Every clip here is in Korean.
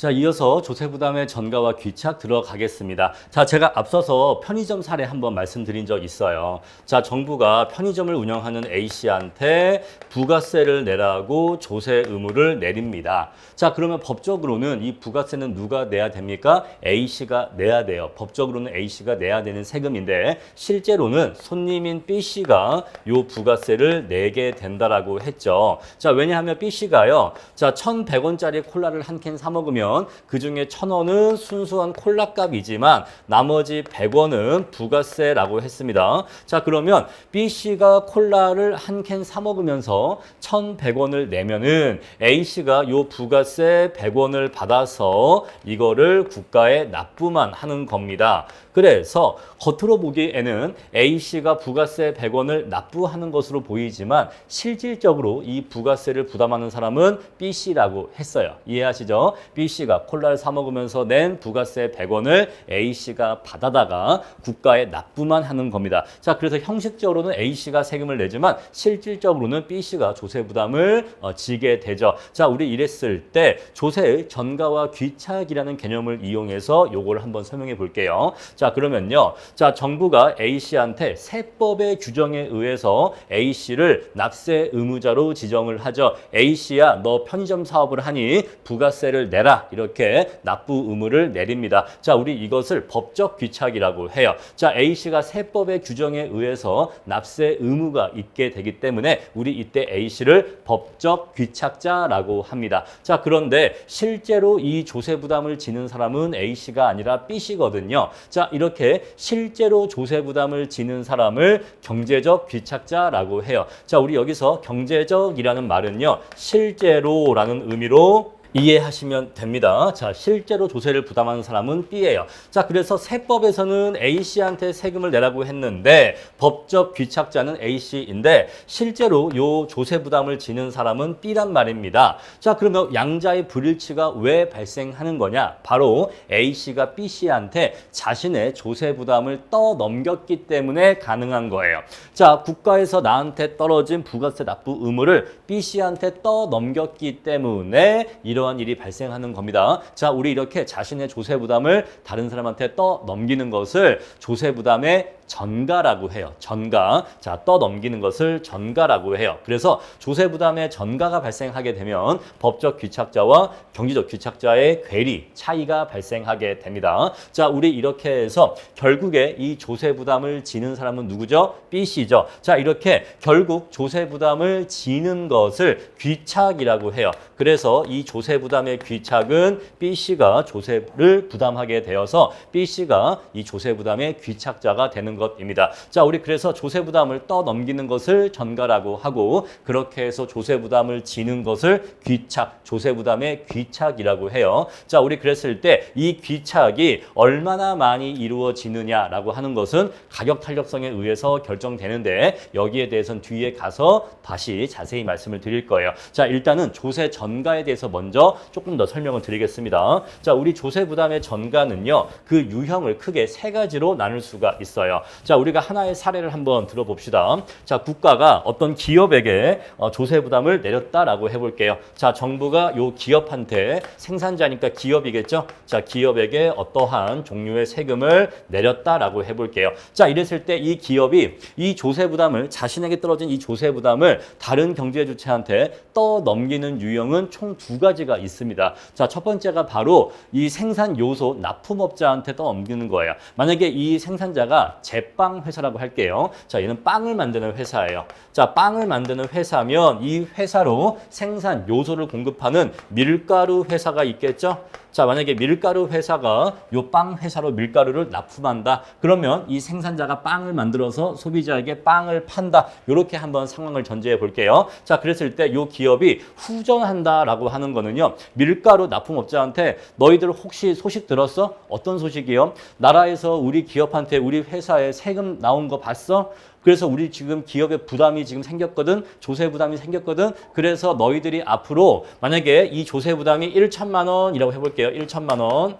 자, 이어서 조세부담의 전가와 귀착 들어가겠습니다. 자, 제가 앞서서 편의점 사례 한번 말씀드린 적 있어요. 자, 정부가 편의점을 운영하는 A씨한테 부가세를 내라고 조세 의무를 내립니다. 자, 그러면 법적으로는 이 부가세는 누가 내야 됩니까? A씨가 내야 돼요. 법적으로는 A씨가 내야 되는 세금인데 실제로는 손님인 B씨가 요 부가세를 내게 된다라고 했죠. 자, 왜냐하면 B씨가요. 자, 1,100원짜리 콜라를 한 캔 사 먹으면 그중에 1,000원은 순수한 콜라 값이지만 나머지 100원은 부가세라고 했습니다. 자, 그러면 B씨가 콜라를 한 캔 사 먹으면서 1,100원을 내면은 A씨가 요 부가세 100원을 받아서 이거를 국가에 납부만 하는 겁니다. 그래서 겉으로 보기에는 A씨가 부가세 100원을 납부하는 것으로 보이지만 실질적으로 이 부가세를 부담하는 사람은 B씨라고 했어요. 이해하시죠? B씨가 콜라를 사 먹으면서 낸 부가세 100원을 A씨가 받아다가 국가에 납부만 하는 겁니다. 자, 그래서 형식적으로는 A씨가 세금을 내지만 실질적으로는 B씨가 조세 부담을 지게 되죠. 자, 우리 이랬을 때 조세의 전가와 귀착이라는 개념을 이용해서 요걸 한번 설명해 볼게요. 자, 그러면요. 자, 정부가 A씨한테 세법의 규정에 의해서 A씨를 납세 의무자로 지정을 하죠. A씨야, 너 편의점 사업을 하니 부가세를 내라. 이렇게 납부 의무를 내립니다. 자, 우리 이것을 법적 귀착이라고 해요. 자, A씨가 세법의 규정에 의해서 납세 의무가 있게 되기 때문에 우리 이때 A씨를 법적 귀착자라고 합니다. 자, 그런데 실제로 이 조세 부담을 지는 사람은 A씨가 아니라 B씨거든요. 자, 이렇게 실제로 조세 부담을 지는 사람을 경제적 귀착자라고 해요. 자, 우리 여기서 경제적이라는 말은요, 실제로라는 의미로 이해하시면 됩니다. 자, 실제로 조세를 부담하는 사람은 B예요. 자, 그래서 세법에서는 A씨한테 세금을 내라고 했는데 법적 귀착자는 A씨인데 실제로 요 조세 부담을 지는 사람은 B란 말입니다. 자, 그러면 양자의 불일치가 왜 발생하는 거냐? 바로 A씨가 B씨한테 자신의 조세 부담을 떠넘겼기 때문에 가능한 거예요. 자, 국가에서 나한테 떨어진 부가세 납부 의무를 B씨한테 떠넘겼기 때문에 이러한 일이 발생하는 겁니다. 자, 우리 이렇게 자신의 조세 부담을 다른 사람한테 떠넘기는 것을 조세 부담의 전가라고 해요. 전가. 자, 떠넘기는 것을 전가라고 해요. 그래서 조세 부담의 전가가 발생하게 되면 법적 귀착자와 경제적 귀착자의 괴리, 차이가 발생하게 됩니다. 자, 우리 이렇게 해서 결국에 이 조세 부담을 지는 사람은 누구죠? B씨죠. 자, 이렇게 결국 조세 부담을 지는 것을 귀착이라고 해요. 그래서 이 조세 부담의 귀착은 B씨가 조세를 부담하게 되어서 B씨가 이 조세 부담의 귀착자가 되는 것입니다. 자, 우리 그래서 조세 부담을 떠넘기는 것을 전가라고 하고 그렇게 해서 조세 부담을 지는 것을 귀착, 조세 부담의 귀착이라고 해요. 자, 우리 그랬을 때 이 귀착이 얼마나 많이 이루어지느냐라고 하는 것은 가격 탄력성에 의해서 결정되는데 여기에 대해서는 뒤에 가서 다시 자세히 말씀을 드릴 거예요. 자, 일단은 조세 전가에 대해서 먼저 조금 더 설명을 드리겠습니다. 자, 우리 조세 부담의 전가는요, 그 유형을 크게 세 가지로 나눌 수가 있어요. 자, 우리가 하나의 사례를 한번 들어봅시다. 자, 국가가 어떤 기업에게 조세 부담을 내렸다라고 해볼게요. 자, 정부가 요 기업한테 생산자니까 기업이겠죠? 자, 기업에게 어떠한 종류의 세금을 내렸다라고 해볼게요. 자, 이랬을 때 이 기업이 이 조세 부담을 자신에게 떨어진 이 조세 부담을 다른 경제 주체한테 떠넘기는 유형은 총 두 가지가 있습니다. 자, 첫 번째가 바로 이 생산 요소 납품업자한테 떠넘기는 거예요. 만약에 이 생산자가 제빵 회사라고 할게요. 자, 얘는 빵을 만드는 회사예요. 자, 빵을 만드는 회사면 이 회사로 생산 요소를 공급하는 밀가루 회사가 있겠죠? 자, 만약에 밀가루 회사가 요 빵 회사로 밀가루를 납품한다. 그러면 이 생산자가 빵을 만들어서 소비자에게 빵을 판다. 이렇게 한번 상황을 전제해 볼게요. 자, 그랬을 때 요 기업이 후전한다라고 하는 거는요. 밀가루 납품업자한테 너희들 혹시 소식 들었어? 어떤 소식이요? 나라에서 우리 기업한테 우리 회사에 세금 나온 거 봤어? 그래서 우리 지금 기업에 부담이 지금 생겼거든. 조세 부담이 생겼거든. 그래서 너희들이 앞으로 만약에 이 조세 부담이 1천만 원이라고 해볼게요. 1천만 원.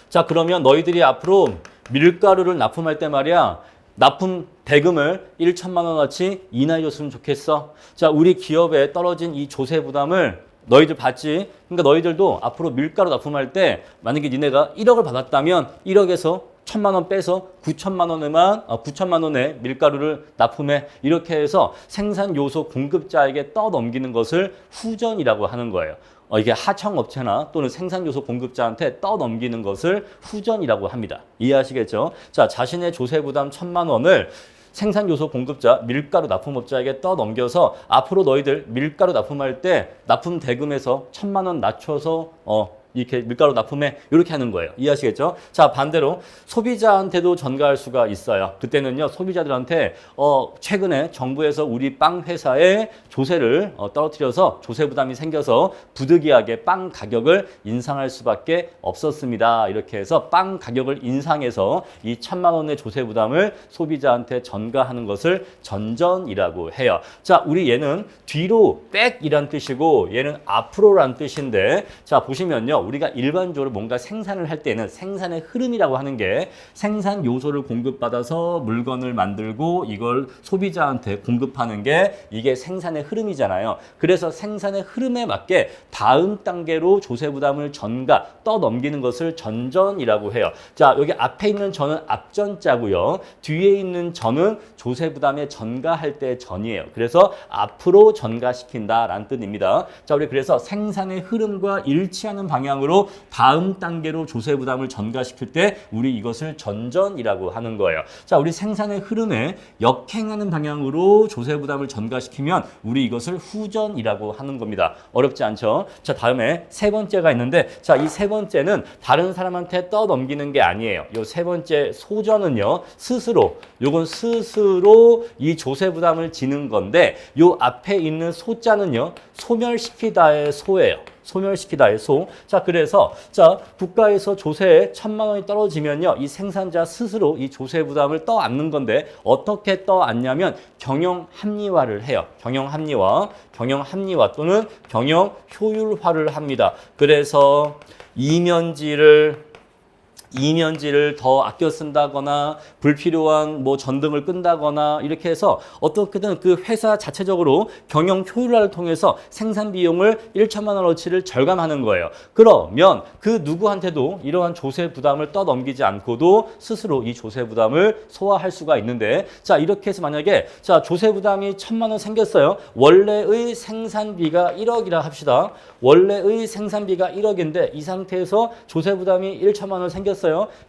자, 그러면 너희들이 앞으로 밀가루를 납품할 때 말이야. 납품 대금을 1천만 원어치 인하해 줬으면 좋겠어. 자, 우리 기업에 떨어진 이 조세 부담을 너희들 받지? 그러니까 너희들도 앞으로 밀가루 납품할 때 만약에 니네가 1억을 받았다면 1억에서 1,000만 원 빼서 9천만 원의 밀가루를 납품해. 이렇게 해서 생산 요소 공급자에게 떠넘기는 것을 후전이라고 하는 거예요. 이게 하청업체나 또는 생산 요소 공급자한테 떠넘기는 것을 후전이라고 합니다. 이해하시겠죠? 자, 자신의 조세 부담 1,000만 원을 생산 요소 공급자, 밀가루 납품업자에게 떠넘겨서 앞으로 너희들 밀가루 납품할 때 납품 대금에서 1,000만 원 낮춰서 이렇게 밀가루 납품해 이렇게 하는 거예요. 이해하시겠죠? 자, 반대로 소비자한테도 전가할 수가 있어요. 그때는요, 소비자들한테 최근에 정부에서 우리 빵 회사에 조세를 떨어뜨려서 조세 부담이 생겨서 부득이하게 빵 가격을 인상할 수밖에 없었습니다. 이렇게 해서 빵 가격을 인상해서 이 1,000만 원의 조세 부담을 소비자한테 전가하는 것을 전전이라고 해요. 자, 우리 얘는 뒤로 백이란 뜻이고 얘는 앞으로란 뜻인데, 자, 보시면요. 우리가 일반적으로 뭔가 생산을 할 때는 생산의 흐름이라고 하는 게 생산 요소를 공급받아서 물건을 만들고 이걸 소비자한테 공급하는 게 이게 생산의 흐름이잖아요. 그래서 생산의 흐름에 맞게 다음 단계로 조세 부담을 전가, 떠넘기는 것을 전전이라고 해요. 자, 여기 앞에 있는 전은 앞전자고요. 뒤에 있는 전은 조세 부담에 전가할 때 전이에요. 그래서 앞으로 전가시킨다라는 뜻입니다. 자, 우리 그래서 생산의 흐름과 일치하는 방향으로 다음 단계로 조세 부담을 전가시킬 때 우리 이것을 전전이라고 하는 거예요. 자, 우리 생산의 흐름에 역행하는 방향으로 조세 부담을 전가시키면 우리 이것을 후전이라고 하는 겁니다. 어렵지 않죠? 자, 다음에 세 번째가 있는데, 자, 이 세 번째는 다른 사람한테 떠넘기는 게 아니에요. 이 세 번째 소전은요, 요건 스스로 이 조세 부담을 지는 건데, 요 앞에 있는 소자는요, 소멸시키다의 소예요. 소멸시키다의 소. 자, 그래서 국가에서 조세에 1,000만 원이 떨어지면요, 이 생산자 스스로 이 조세 부담을 떠안는 건데 어떻게 떠안냐면 경영 합리화를 해요. 경영 합리화 또는 경영 효율화를 합니다. 그래서 이면지를 더 아껴 쓴다거나 불필요한 뭐 전등을 끈다거나 이렇게 해서 어떻게든 그 회사 자체적으로 경영 효율화를 통해서 생산 비용을 1,000만 원어치를 절감하는 거예요. 그러면 그 누구한테도 이러한 조세 부담을 떠넘기지 않고도 스스로 이 조세 부담을 소화할 수가 있는데, 자, 이렇게 해서 만약에 조세 부담이 1,000만 원 생겼어요. 원래의 생산비가 1억이라 합시다. 원래의 생산비가 1억인데 이 상태에서 조세 부담이 1,000만 원 생겼어요.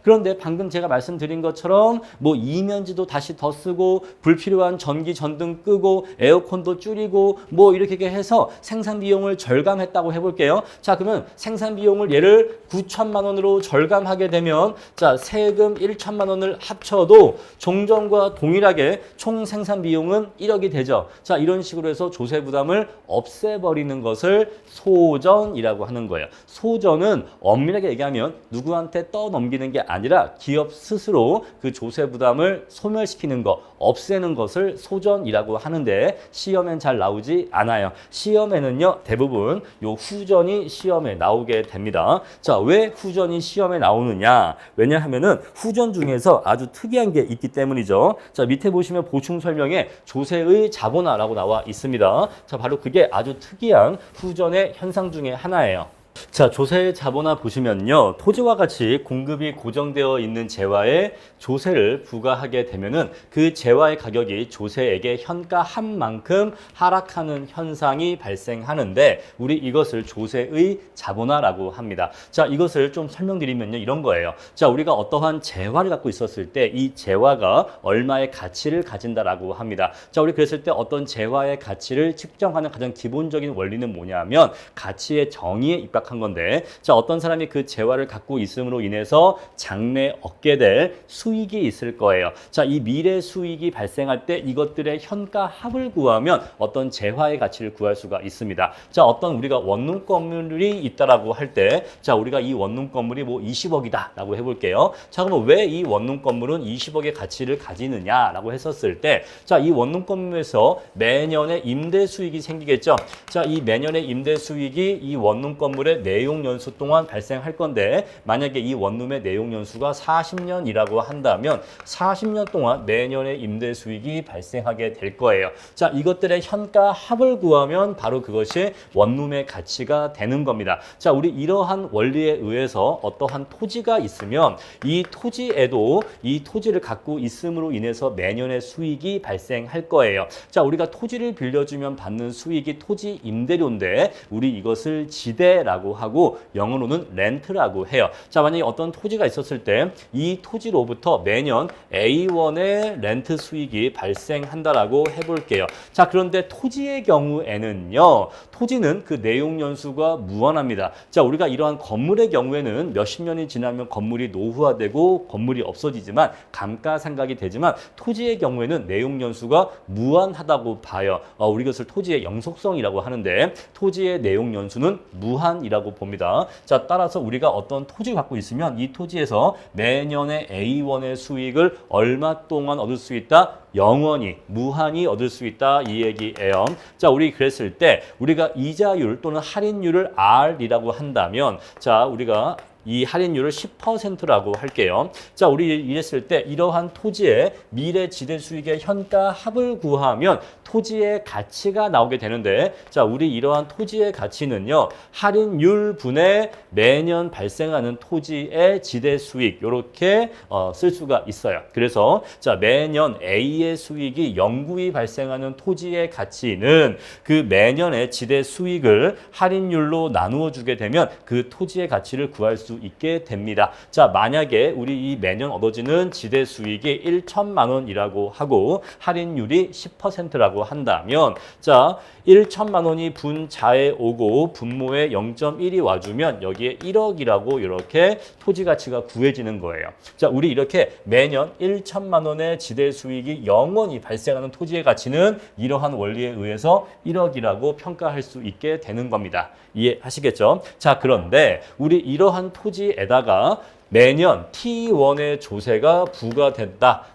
그런데 방금 제가 말씀드린 것처럼 뭐 이면지도 다시 더 쓰고 불필요한 전기 전등 끄고 에어컨도 줄이고 뭐 이렇게 해서 생산 비용을 절감했다고 해볼게요. 자, 그러면 생산 비용을 얘를 9천만 원으로 절감하게 되면 세금 1천만 원을 합쳐도 종전과 동일하게 총 생산 비용은 1억이 되죠. 자, 이런 식으로 해서 조세 부담을 없애버리는 것을 소전이라고 하는 거예요. 소전은 엄밀하게 얘기하면 누구한테 떠넘기는 게 아니라 기업 스스로 그 조세 부담을 소멸시키는 것, 없애는 것을 소전이라고 하는데 시험엔 잘 나오지 않아요. 시험에는요, 대부분 요 후전이 시험에 나오게 됩니다. 자, 왜 후전이 시험에 나오느냐? 왜냐하면은 후전 중에서 아주 특이한 게 있기 때문이죠. 자, 밑에 보시면 보충 설명에 조세의 자본화라고 나와 있습니다. 자, 바로 그게 아주 특이한 후전의 현상 중에 하나예요. 자, 조세 자본화 보시면요, 토지와 같이 공급이 고정되어 있는 재화에 조세를 부과하게 되면은 그 재화의 가격이 조세액의 현가한 만큼 하락하는 현상이 발생하는데 우리 이것을 조세의 자본화라고 합니다. 자, 이것을 좀 설명드리면요, 이런 거예요. 자, 우리가 어떠한 재화를 갖고 있었을 때 이 재화가 얼마의 가치를 가진다라고 합니다. 자, 우리 그랬을 때 어떤 재화의 가치를 측정하는 가장 기본적인 원리는 뭐냐면 가치의 정의에 입각한 건데, 자, 어떤 사람이 그 재화를 갖고 있음으로 인해서 장래 얻게 될 수익이 있을 거예요. 자, 이 미래 수익이 발생할 때 이것들의 현가 합을 구하면 어떤 재화의 가치를 구할 수가 있습니다. 자, 어떤 우리가 원룸 건물이 있다라고 할 때, 자, 우리가 이 원룸 건물이 뭐 20억이다라고 해볼게요. 자, 그러면 왜 이 원룸 건물은 20억의 가치를 가지느냐라고 했었을 때, 자, 이 원룸 건물에서 매년의 임대 수익이 생기겠죠. 자, 이 매년의 임대 수익이 이 원룸 건물의 원룸의 내용연수 동안 발생할 건데 만약에 이 원룸의 내용연수가 40년이라고 한다면 40년 동안 매년의 임대 수익이 발생하게 될 거예요. 자, 이것들의 현가 합을 구하면 바로 그것이 원룸의 가치가 되는 겁니다. 자, 우리 이러한 원리에 의해서 어떠한 토지가 있으면 이 토지에도 이 토지를 갖고 있음으로 인해서 매년의 수익이 발생할 거예요. 자, 우리가 토지를 빌려주면 받는 수익이 토지 임대료인데 우리 이것을 지대라고 하고 영어로는 렌트라고 해요. 자, 만약에 어떤 토지가 있었을 때 이 토지로부터 매년 A1의 렌트 수익이 발생한다라고 해볼게요. 자, 그런데 토지의 경우에는요. 토지는 그 내용 연수가 무한합니다. 자, 우리가 이러한 건물의 경우에는 몇십 년이 지나면 건물이 노후화되고 건물이 없어지지만 감가상각이 되지만 토지의 경우에는 내용 연수가 무한하다고 봐요. 우리 이것을 토지의 영속성이라고 하는데 토지의 내용 연수는 무한이라고 봅니다. 자, 따라서 우리가 어떤 토지를 갖고 있으면 이 토지에서 매년의 A1의 수익을 얼마 동안 얻을 수 있다? 영원히, 무한히 얻을 수 있다 이 얘기예요. 자, 우리 그랬을 때 우리가 이자율 또는 할인율을 R이라고 한다면 자, 우리가 이 할인율을 10%라고 할게요. 자, 우리 이랬을 때 이러한 토지의 미래 지대 수익의 현가 합을 구하면 토지의 가치가 나오게 되는데 자, 우리 이러한 토지의 가치는요. 할인율 분의 매년 발생하는 토지의 지대 수익 이렇게 쓸 수가 있어요. 그래서 자, 매년 A의 수익이 영구히 발생하는 토지의 가치는 그 매년의 지대 수익을 할인율로 나누어 주게 되면 그 토지의 가치를 구할 수 있게 됩니다. 자, 만약에 우리 이 매년 얻어지는 지대 수익이 1천만 원이라고 하고 할인율이 10%라고 한다면 자, 1천만 원이 분자에 오고 분모에 0.1이 와주면 여기에 1억이라고 이렇게 토지 가치가 구해지는 거예요. 자, 우리 이렇게 매년 1천만 원의 지대 수익이 영원히 발생하는 토지의 가치는 이러한 원리에 의해서 1억이라고 평가할 수 있게 되는 겁니다. 이해하시겠죠? 자, 그런데 우리 이러한 토지에다가 매년 T1의 조세가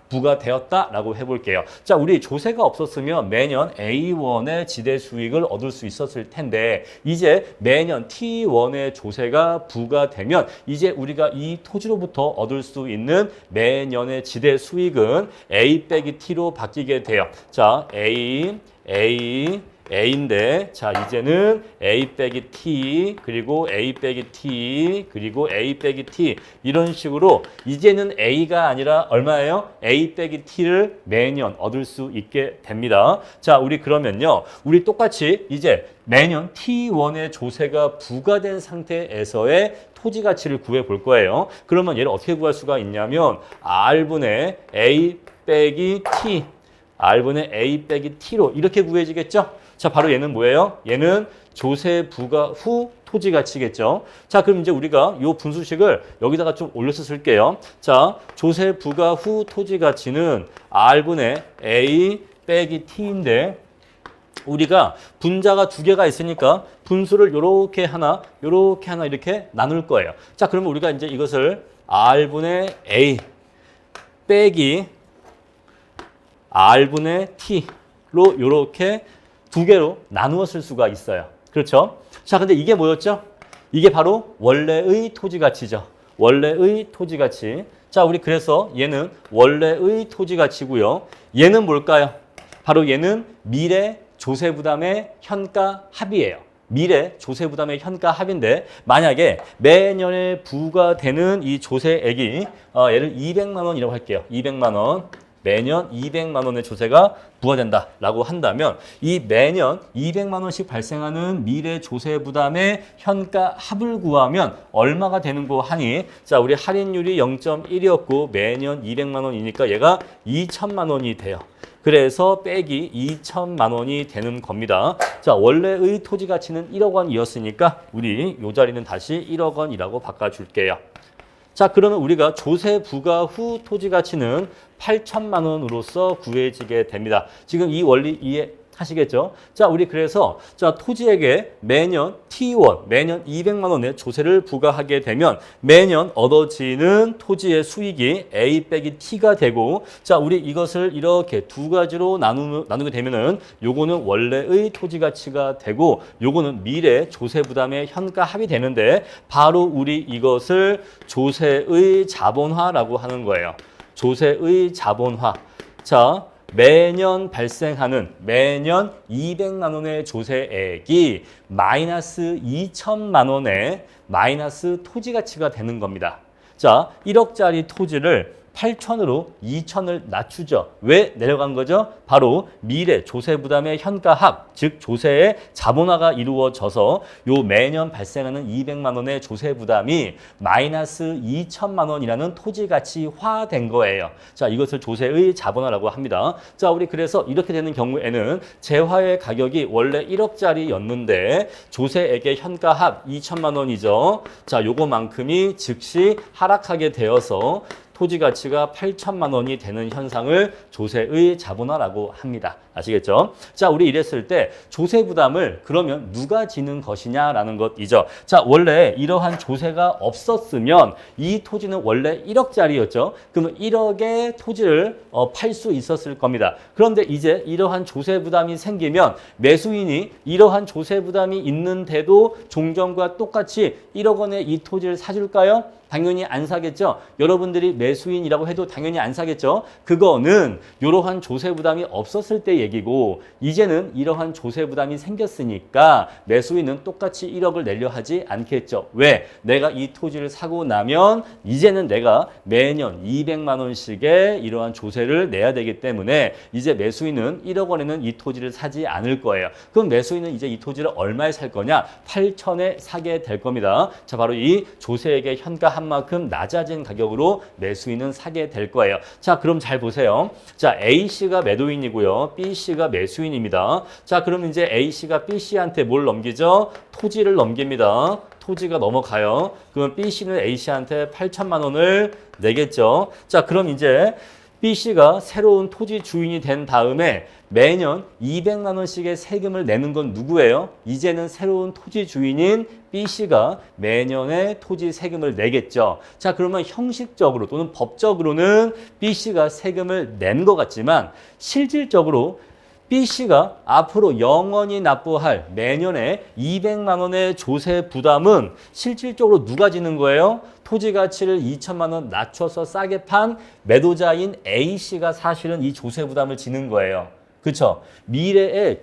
부과되었다라고 해볼게요. 자, 우리 조세가 없었으면 매년 A1의 지대 수익을 얻을 수 있었을 텐데 이제 매년 T1의 조세가 부과되면 이제 우리가 이 토지로부터 얻을 수 있는 매년의 지대 수익은 A 빼기 T로 바뀌게 돼요. 자, A인데 자, 이제는 A 빼기 T 그리고 A 빼기 T 그리고 A 빼기 T 이런 식으로 이제는 A가 아니라 얼마예요? A 빼기 T를 매년 얻을 수 있게 됩니다. 자, 우리 그러면요. 우리 똑같이 이제 매년 T1의 조세가 부과된 상태에서의 토지 가치를 구해 볼 거예요. 그러면 얘를 어떻게 구할 수가 있냐면 R분의 A 빼기 T R분의 A 빼기 T로 이렇게 구해지겠죠? 자, 바로 얘는 뭐예요? 얘는 조세 부과 후 토지 가치겠죠. 자, 그럼 이제 우리가 이 분수식을 여기다가 좀 올려서 쓸게요. 자, 조세 부과 후 토지 가치는 R분의 A 빼기 T인데 우리가 분자가 두 개가 있으니까 분수를 요렇게 하나 이렇게 나눌 거예요. 자, 그러면 우리가 이제 이것을 R분의 A 빼기 R분의 T로 이렇게 두 개로 나누어 쓸 수가 있어요. 그렇죠? 자, 근데 이게 뭐였죠? 이게 바로 원래의 토지 가치죠. 원래의 토지 가치. 자, 우리 그래서 얘는 원래의 토지 가치고요. 얘는 뭘까요? 바로 얘는 미래 조세 부담의 현가 합이에요. 미래 조세 부담의 현가 합인데 만약에 매년에 부과되는 이 조세액이 얘를 200만 원이라고 할게요. 200만 원. 매년 200만 원의 조세가 부과된다라고 한다면 이 매년 200만 원씩 발생하는 미래 조세 부담의 현가 합을 구하면 얼마가 되는 거 하니? 자, 우리 할인율이 0.1이었고 매년 200만 원이니까 얘가 2천만 원이 돼요. 그래서 빼기 2천만 원이 되는 겁니다. 자, 원래의 토지 가치는 1억 원이었으니까 우리 이 자리는 다시 1억 원이라고 바꿔줄게요. 자, 그러면 우리가 조세 부과 후 토지 가치는 8천만 원으로서 구해지게 됩니다. 지금 이 원리 하시겠죠? 자, 우리 그래서 자, 토지에게 매년 T1, 매년 200만 원의 조세를 부과하게 되면 매년 얻어지는 토지의 수익이 A 빼기 T가 되고 자, 우리 이것을 이렇게 두 가지로 나누게 되면은 요거는 원래의 토지 가치가 되고 요거는 미래 조세 부담의 현가 합이 되는데 바로 우리 이것을 조세의 자본화라고 하는 거예요. 조세의 자본화. 자, 매년 발생하는 매년 200만 원의 조세액이 마이너스 2천만 원의 마이너스 토지 가치가 되는 겁니다. 자, 1억짜리 토지를 8천으로 2천을 낮추죠. 왜 내려간 거죠? 바로 미래 조세 부담의 현가합, 즉 조세의 자본화가 이루어져서 요 매년 발생하는 200만 원의 조세 부담이 마이너스 2천만 원이라는 토지 가치화된 거예요. 자, 이것을 조세의 자본화라고 합니다. 자, 우리 그래서 이렇게 되는 경우에는 재화의 가격이 원래 1억짜리였는데 조세액의 현가합 2천만 원이죠. 자, 요거만큼이 즉시 하락하게 되어서 토지 가치가 8천만 원이 되는 현상을 조세의 자본화라고 합니다. 아시겠죠? 자, 우리 이랬을 때 조세 부담을 그러면 누가 지는 것이냐라는 것이죠. 자, 원래 이러한 조세가 없었으면 이 토지는 원래 1억짜리였죠. 그러면 1억의 토지를 팔 수 있었을 겁니다. 그런데 이제 이러한 조세 부담이 생기면 매수인이 이러한 조세 부담이 있는데도 종전과 똑같이 1억 원의 이 토지를 사줄까요? 당연히 안 사겠죠. 여러분들이 매수인이라고 해도 당연히 안 사겠죠. 그거는 이러한 조세 부담이 없었을 때 얘기고 이제는 이러한 조세 부담이 생겼으니까 매수인은 똑같이 1억을 내려 하지 않겠죠. 왜? 내가 이 토지를 사고 나면 이제는 내가 매년 200만 원씩의 이러한 조세를 내야 되기 때문에 이제 매수인은 1억 원에는 이 토지를 사지 않을 거예요. 그럼 매수인은 이제 이 토지를 얼마에 살 거냐? 8천에 사게 될 겁니다. 자, 바로 이 조세액의 현가 한 만큼 낮아진 가격으로 매수인은 사게 될 거예요. 자, 그럼 잘 보세요. 자, A씨가 매도인이고요. B씨가 매수인입니다. 자, 그럼 이제 A씨가 B씨한테 뭘 넘기죠? 토지를 넘깁니다. 토지가 넘어가요. 그럼 B씨는 A씨한테 8천만 원을 내겠죠. 자, 그럼 이제 B씨가 새로운 토지 주인이 된 다음에 매년 200만 원씩의 세금을 내는 건 누구예요? 이제는 새로운 토지 주인인 B씨가 매년의 토지 세금을 내겠죠. 자, 그러면 형식적으로 또는 법적으로는 B씨가 세금을 낸 것 같지만 실질적으로 B씨가 앞으로 영원히 납부할 매년에 200만 원의 조세 부담은 실질적으로 누가 지는 거예요? 토지 가치를 2천만 원 낮춰서 싸게 판 매도자인 A씨가 사실은 이 조세 부담을 지는 거예요. 그렇죠? 미래의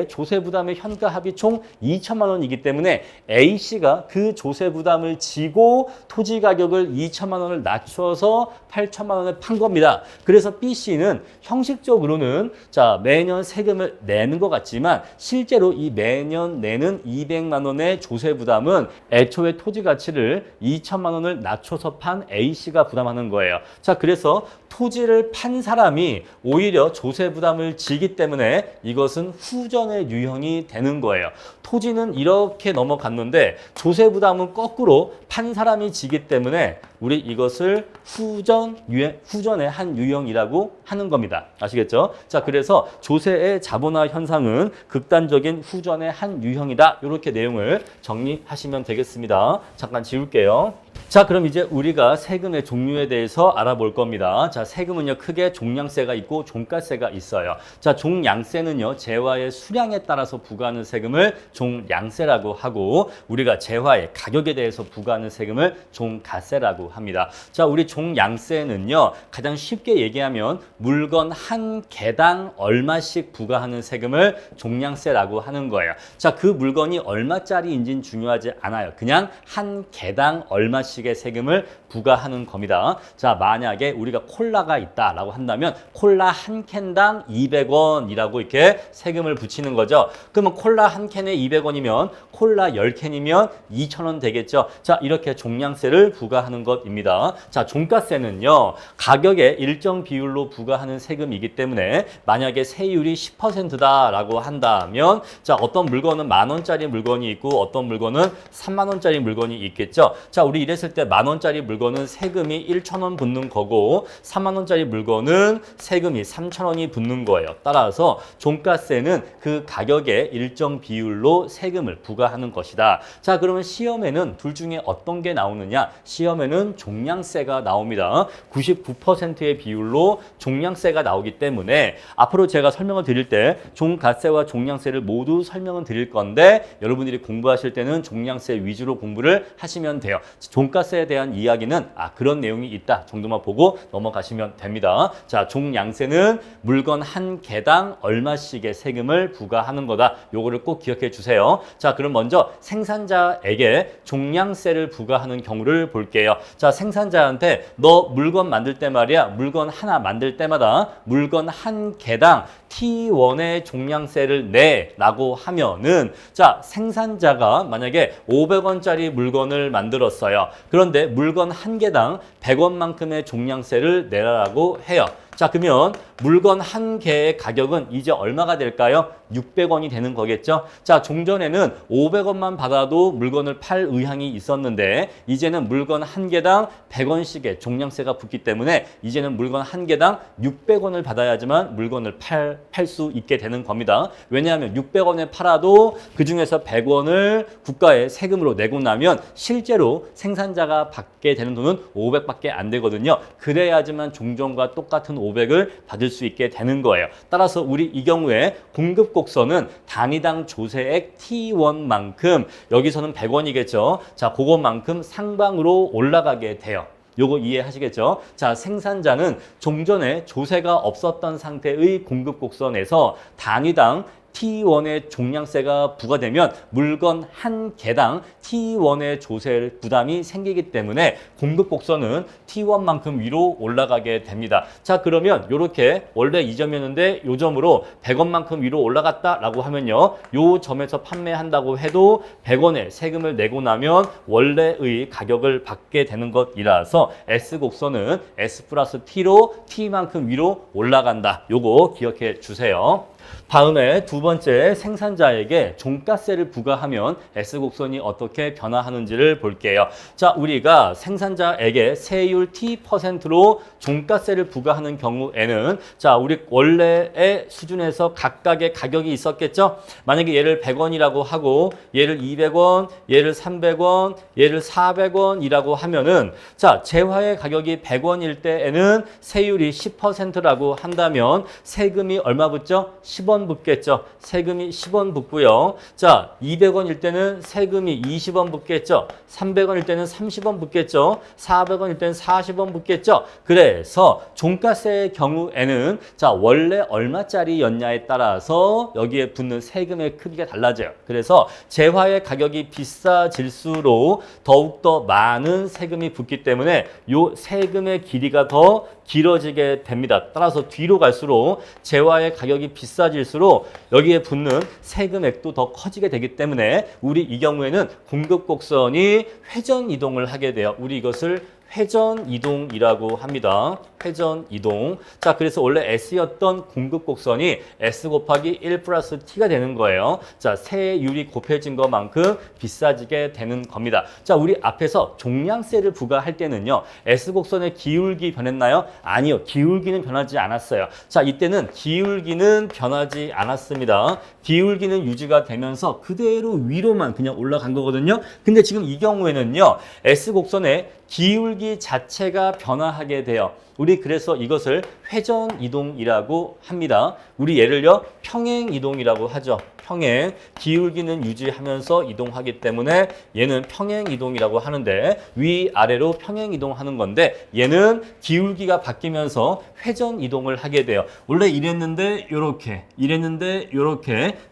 조세 부담의 현가 합이 총 2천만 원이기 때문에 A씨가 그 조세 부담을 지고 토지 가격을 2천만 원을 낮춰서 8천만 원을 판 겁니다. 그래서 B씨는 형식적으로는 자, 매년 세금을 내는 것 같지만 실제로 이 매년 내는 200만 원의 조세 부담은 애초에 토지 가치를 2천만 원을 낮춰서 판 A씨가 부담하는 거예요. 자, 그래서 토지를 판 사람이 오히려 조세 부담을 지기 때문에 이것은 후전의 유형이 되는 거예요. 토지는 이렇게 넘어갔는데 조세 부담은 거꾸로 판 사람이 지기 때문에 우리 이것을 후전의 한 유형이라고 하는 겁니다. 아시겠죠? 자, 그래서 조세의 자본화 현상은 극단적인 후전의 한 유형이다. 이렇게 내용을 정리하시면 되겠습니다. 잠깐 지울게요. 자, 그럼 이제 우리가 세금의 종류에 대해서 알아볼 겁니다. 자, 세금은요, 크게 종량세가 있고 종가세가 있어요. 자, 종량세는요, 재화의 수량에 따라서 부과하는 세금을 종량세라고 하고, 우리가 재화의 가격에 대해서 부과하는 세금을 종가세라고 합니다. 자, 우리 종량세는요, 가장 쉽게 얘기하면 물건 한 개당 얼마씩 부과하는 세금을 종량세라고 하는 거예요. 자, 그 물건이 얼마짜리인지는 중요하지 않아요. 그냥 한 개당 얼마씩 의 세금을 부과하는 겁니다. 자, 만약에 우리가 콜라가 있다라고 한다면 콜라 한 캔당 200원이라고 이렇게 세금을 붙이는 거죠. 그러면 콜라 한 캔에 200원이면 콜라 10캔이면 2,000원 되겠죠. 자, 이렇게 종량세를 부과하는 것입니다. 자, 종가세는요, 가격에 일정 비율로 부과하는 세금이기 때문에 만약에 세율이 10%다라고 한다면 자, 어떤 물건은 10,000원짜리 물건이 있고 어떤 물건은 30,000원짜리 물건이 있겠죠. 자, 우리 이랬을 했을 때 10,000원짜리 물건은 세금이 1,000원 붙는 거고 30,000원짜리 물건은 세금이 3,000원이 붙는 거예요. 따라서 종가세는 그 가격의 일정 비율로 세금을 부과하는 것이다. 자, 그러면 시험에는 둘 중에 어떤 게 나오느냐? 시험에는 종량세가 나옵니다. 99%의 비율로 종량세가 나오기 때문에 앞으로 제가 설명을 드릴 때 종가세와 종량세를 모두 설명을 드릴 건데 여러분들이 공부하실 때는 종량세 위주로 공부를 하시면 돼요. 종가세에 대한 이야기는 그런 내용이 있다 정도만 보고 넘어가시면 됩니다. 자, 종량세는 물건 한 개당 얼마씩의 세금을 부과하는 거다. 요거를 꼭 기억해 주세요. 자, 그럼 먼저 생산자에게 종량세를 부과하는 경우를 볼게요. 자, 생산자한테 너 물건 만들 때 말이야. 물건 하나 만들 때마다 물건 한 개당 T1의 종량세를 내라고 하면은 자, 생산자가 만약에 500원짜리 물건을 만들었어요. 그런데 물건 한 개당 100원만큼의 종량세를 내라라고 해요. 자, 그러면 물건 한 개의 가격은 이제 얼마가 될까요? 600원이 되는 거겠죠? 자, 종전에는 500원만 받아도 물건을 팔 의향이 있었는데 이제는 물건 한 개당 100원씩의 종량세가 붙기 때문에 이제는 물건 한 개당 600원을 받아야지만 물건을 팔 수 있게 되는 겁니다. 왜냐하면 600원에 팔아도 그중에서 100원을 국가에 세금으로 내고 나면 실제로 생산자가 받게 되는 돈은 500밖에 안 되거든요. 그래야지만 종전과 똑같은 500을 받을 수 있게 되는 거예요. 따라서 우리 이 경우에 공급곡선은 단위당 조세액 T1만큼 여기서는 100원이겠죠. 자, 그것만큼 상방으로 올라가게 돼요. 요거 이해하시겠죠? 자, 생산자는 종전에 조세가 없었던 상태의 공급곡선에서 단위당 T1의 종량세가 부과되면 물건 한 개당 T1의 조세 부담이 생기기 때문에 공급곡선은 T1만큼 위로 올라가게 됩니다. 자, 그러면 이렇게 원래 이 점이었는데 요 점으로 100원만큼 위로 올라갔다라고 하면요. 요 점에서 판매한다고 해도 100원의 세금을 내고 나면 원래의 가격을 받게 되는 것이라서 S곡선은 S 플러스 T로 T만큼 위로 올라간다. 요거 기억해 주세요. 다음에 두 번째 생산자에게 종가세를 부과하면 S곡선이 어떻게 변화하는지를 볼게요. 자, 우리가 생산자에게 세율 T%로 종가세를 부과하는 경우에는 자, 우리 원래의 수준에서 각각의 가격이 있었겠죠? 만약에 얘를 100원이라고 하고 얘를 200원, 얘를 300원, 얘를 400원이라고 하면은 자, 재화의 가격이 100원일 때에는 세율이 10%라고 한다면 세금이 얼마 붙죠? 10원 붙겠죠. 세금이 10원 붙고요. 자, 200원일 때는 세금이 20원 붙겠죠. 300원일 때는 30원 붙겠죠. 400원일 때는 40원 붙겠죠. 그래서 종가세의 경우에는 자, 원래 얼마짜리였냐에 따라서 여기에 붙는 세금의 크기가 달라져요. 그래서 재화의 가격이 비싸질수록 더욱더 많은 세금이 붙기 때문에 요 세금의 길이가 더 길어지게 됩니다. 따라서 뒤로 갈수록 재화의 가격이 비싸질수록 여기에 붙는 세금액도 더 커지게 되기 때문에 우리 이 경우에는 공급곡선이 회전 이동을 하게 돼요. 우리 이것을 회전 이동이라고 합니다. 회전 이동. 자, 그래서 원래 S였던 공급곡선이 S 곱하기 1 플러스 T가 되는 거예요. 자, 세율이 곱해진 것만큼 비싸지게 되는 겁니다. 자, 우리 앞에서 종량세를 부과할 때는요. S곡선의 기울기 변했나요? 아니요. 기울기는 변하지 않았어요. 자, 이때는 기울기는 변하지 않았습니다. 기울기는 유지가 되면서 그대로 위로만 그냥 올라간 거거든요. 근데 지금 이 경우에는요. S곡선의 기울기 자체가 변화하게 돼요. 우리 그래서 이것을 회전 이동이라고 합니다. 우리 얘를요 평행 이동이라고 하죠. 평행, 기울기는 유지하면서 이동하기 때문에 얘는 평행 이동이라고 하는데 위아래로 평행 이동하는 건데 얘는 기울기가 바뀌면서 회전 이동을 하게 돼요. 원래 이랬는데 요렇게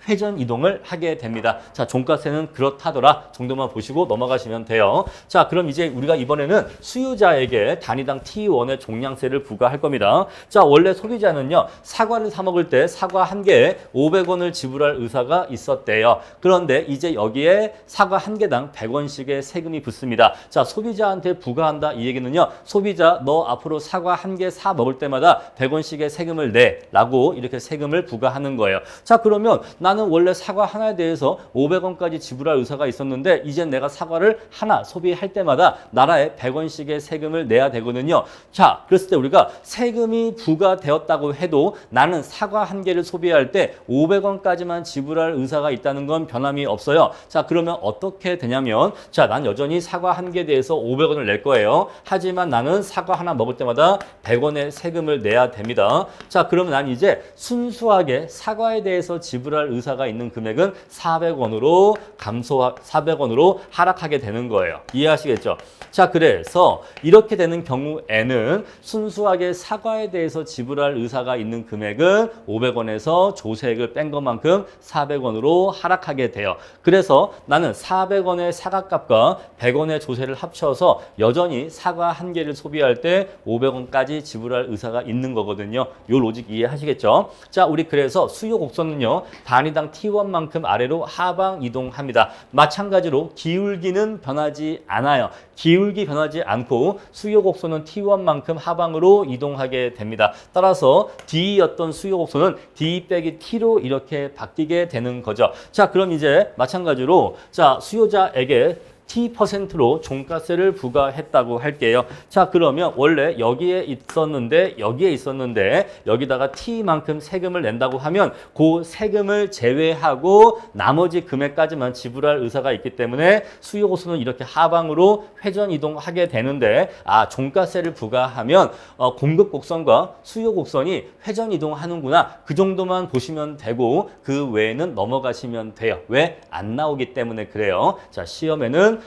회전 이동을 하게 됩니다. 자, 종가세는 그렇다더라 정도만 보시고 넘어가시면 돼요. 자, 그럼 이제 우리가 이번에는 수요자에게 단위당 T1의 종량 종량세를 부과할 겁니다. 자, 원래 소비자는요, 사과를 사 먹을 때 사과 한 개에 500원을 지불할 의사가 있었대요. 그런데 이제 여기에 사과 한 개당 100원씩의 세금이 붙습니다. 자, 소비자한테 부과한다 이 얘기는요, 소비자 너 앞으로 사과 한 개 사 먹을 때마다 100원씩의 세금을 내 라고 이렇게 세금을 부과하는 거예요. 자, 그러면 나는 원래 사과 하나에 대해서 500원까지 지불할 의사가 있었는데 이젠 내가 사과를 하나 소비할 때마다 나라에 100원씩의 세금을 내야 되거든요. 자, 그랬을 때 우리가 세금이 부과되었다고 해도 나는 사과 한 개를 소비할 때 500원까지만 지불할 의사가 있다는 건 변함이 없어요. 자, 그러면 어떻게 되냐면, 자, 난 여전히 사과 한 개에 대해서 500원을 낼 거예요. 하지만 나는 사과 하나 먹을 때마다 100원의 세금을 내야 됩니다. 자, 그러면 난 이제 순수하게 사과에 대해서 지불할 의사가 있는 금액은 400원으로 400원으로 하락하게 되는 거예요. 이해하시겠죠? 자, 그래서 이렇게 되는 경우에는 순수하게 사과에 대해서 지불할 의사가 있는 금액은 500원에서 조세액을 뺀 것만큼 400원으로 하락하게 돼요. 그래서 나는 400원의 사과값과 100원의 조세를 합쳐서 여전히 사과 한 개를 소비할 때 500원까지 지불할 의사가 있는 거거든요. 이 로직 이해하시겠죠? 자, 우리 그래서 수요 곡선은요, 단위당 T1만큼 아래로 하방 이동합니다. 마찬가지로 기울기는 변하지 않아요. 기울기 변하지 않고 수요 곡선은 T1만큼 하방으로 이동하게 됩니다. 따라서 D였던 수요 곡선은 D 빼기 T로 이렇게 바뀌게 되는 거죠. 자, 그럼 이제 마찬가지로 자, 수요자에게 T%로 종가세를 부과했다고 할게요. 자, 그러면 원래 여기에 있었는데 여기다가 T만큼 세금을 낸다고 하면 그 세금을 제외하고 나머지 금액까지만 지불할 의사가 있기 때문에 수요 고수는 이렇게 하방으로 회전 이동하게 되는데, 종가세를 부과하면 공급 곡선과 수요 곡선이 회전 이동하는구나. 그 정도만 보시면 되고 그 외에는 넘어가시면 돼요. 왜? 안 나오기 때문에 그래요. 자, 시험에는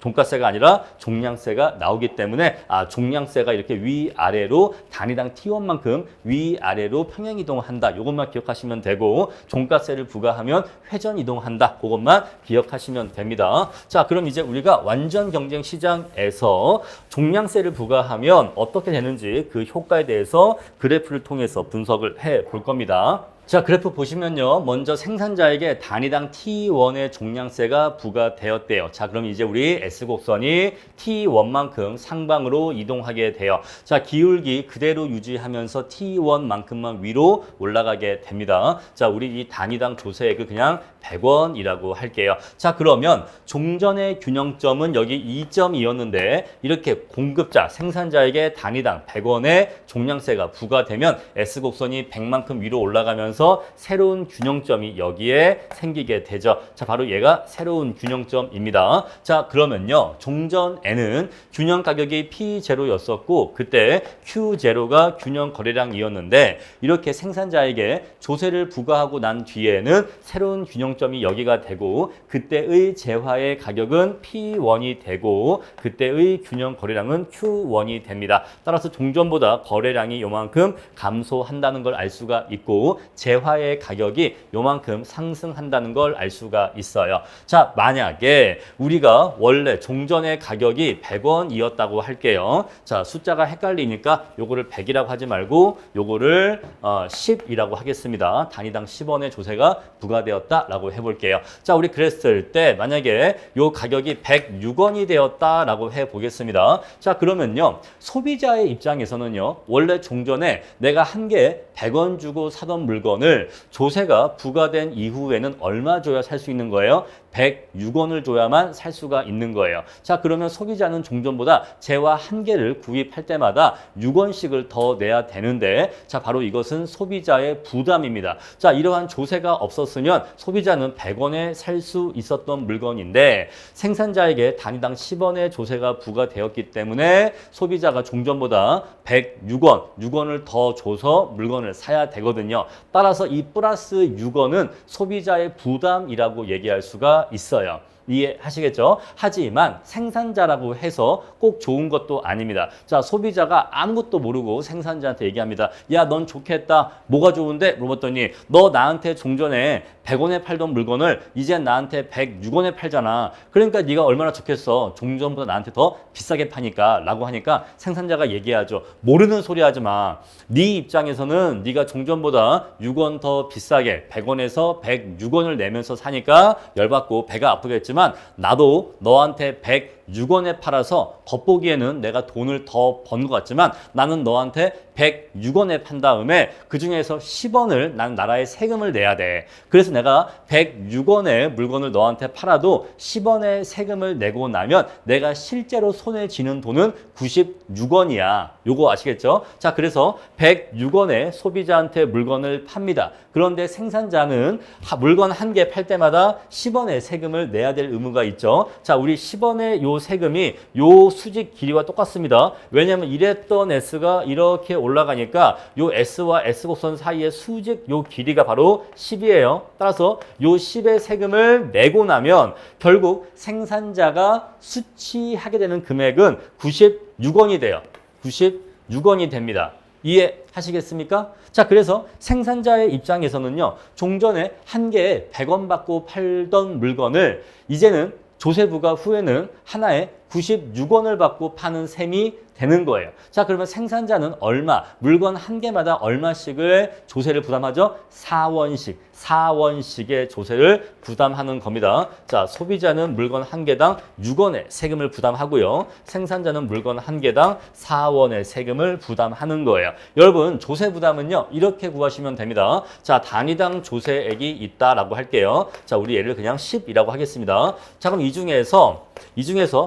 종가세가 아니라 종량세가 나오기 때문에 종량세가 이렇게 위아래로 단위당 T1만큼 위아래로 평행 이동한다. 이것만 기억하시면 되고 종가세를 부과하면 회전 이동한다. 그것만 기억하시면 됩니다. 자, 그럼 이제 우리가 완전 경쟁 시장에서 종량세를 부과하면 어떻게 되는지 그 효과에 대해서 그래프를 통해서 분석을 해 볼 겁니다. 자, 그래프 보시면요, 먼저 생산자에게 단위당 T1의 종량세가 부과되었대요. 자, 그럼 이제 우리 S곡선이 T1만큼 상방으로 이동하게 돼요. 자, 기울기 그대로 유지하면서 T1만큼만 위로 올라가게 됩니다. 자, 우리 이 단위당 조세액을 그냥 100원이라고 할게요. 자, 그러면 종전의 균형점은 여기 2.2였는데 이렇게 공급자, 생산자에게 단위당 100원의 종량세가 부과되면 S곡선이 100만큼 위로 올라가면서 새로운 균형점이 여기에 생기게 되죠. 자, 바로 얘가 새로운 균형점입니다. 자, 그러면요, 종전에는 균형 가격이 P0였었고 그때 Q0가 균형 거래량이었는데 이렇게 생산자에게 조세를 부과하고 난 뒤에는 새로운 균형점이 여기가 되고 그때의 재화의 가격은 P1이 되고 그때의 균형 거래량은 Q1이 됩니다. 따라서 종전보다 거래량이 요만큼 감소한다는 걸 알 수가 있고 재화의 가격이 요만큼 상승한다는 걸 알 수가 있어요. 자, 만약에 우리가 원래 종전의 가격이 100원이었다고 할게요. 자, 숫자가 헷갈리니까 요거를 100이라고 하지 말고 요거를 10이라고 하겠습니다. 단위당 10원의 조세가 부과되었다라고 해볼게요. 자, 우리 그랬을 때 만약에 요 가격이 106원이 되었다라고 해보겠습니다. 자, 그러면요, 소비자의 입장에서는요, 원래 종전에 내가 한 개에 100원 주고 사던 물건을 조세가 부과된 이후에는 얼마 줘야 살 수 있는 거예요? 106원을 줘야만 살 수가 있는 거예요. 자, 그러면 소비자는 종전보다 재화 한 개를 구입할 때마다 6원씩을 더 내야 되는데, 자, 바로 이것은 소비자의 부담입니다. 자, 이러한 조세가 없었으면 소비자는 100원에 살 수 있었던 물건인데 생산자에게 단위당 10원의 조세가 부과되었기 때문에 소비자가 종전보다 106원, 6원을 더 줘서 물건을 사야 되거든요. 따라서 이 플러스 6원은 소비자의 부담이라고 얘기할 수가 있어요. 이해하시겠죠? 하지만 생산자라고 해서 꼭 좋은 것도 아닙니다. 자, 소비자가 아무것도 모르고 생산자한테 얘기합니다. 야, 넌 좋겠다. 뭐가 좋은데? 물어봤더니 너 나한테 종전에 100원에 팔던 물건을 이제 나한테 106원에 팔잖아. 그러니까 네가 얼마나 좋겠어. 종전보다 나한테 더 비싸게 파니까 라고 하니까 생산자가 얘기하죠. 모르는 소리 하지 마. 네 입장에서는 네가 종전보다 6원 더 비싸게 100원에서 106원을 내면서 사니까 열받고 배가 아프겠지만 나도 너한테 106원에 팔아서 겉보기에는 내가 돈을 더 번 것 같지만 나는 너한테 106원에 판 다음에 그중에서 10원을 난 나라에 세금을 내야 돼. 그래서 내가 106원에 물건을 너한테 팔아도 10원의 세금을 내고 나면 내가 실제로 손에 쥐는 돈은 96원이야. 요거 아시겠죠? 자, 그래서 106원에 소비자한테 물건을 팝니다. 그런데 생산자는 물건 한 개 팔 때마다 10원의 세금을 내야 될 의무가 있죠. 자, 우리 10원의 요 세금이 요 수직 길이와 똑같습니다. 왜냐하면 이랬던 S가 이렇게 올라가니까 요 S와 S곡선 사이의 수직 요 길이가 바로 10이에요. 따라서 요 10의 세금을 내고 나면 결국 생산자가 수취하게 되는 금액은 96원이 돼요. 96원이 됩니다. 이해하시겠습니까? 자, 그래서 생산자의 입장에서는요, 종전에 한 개에 100원 받고 팔던 물건을 이제는 조세부가 후에는 하나에 96원을 받고 파는 셈이 되는 거예요. 자, 그러면 생산자는 얼마, 물건 한 개마다 얼마씩을 조세를 부담하죠? 4원씩의 조세를 부담하는 겁니다. 자, 소비자는 물건 한 개당 6원의 세금을 부담하고요. 생산자는 물건 한 개당 4원의 세금을 부담하는 거예요. 여러분, 조세 부담은요, 이렇게 구하시면 됩니다. 자, 단위당 조세액이 있다라고 할게요. 자, 우리 얘를 그냥 10이라고 하겠습니다. 자, 그럼 이 중에서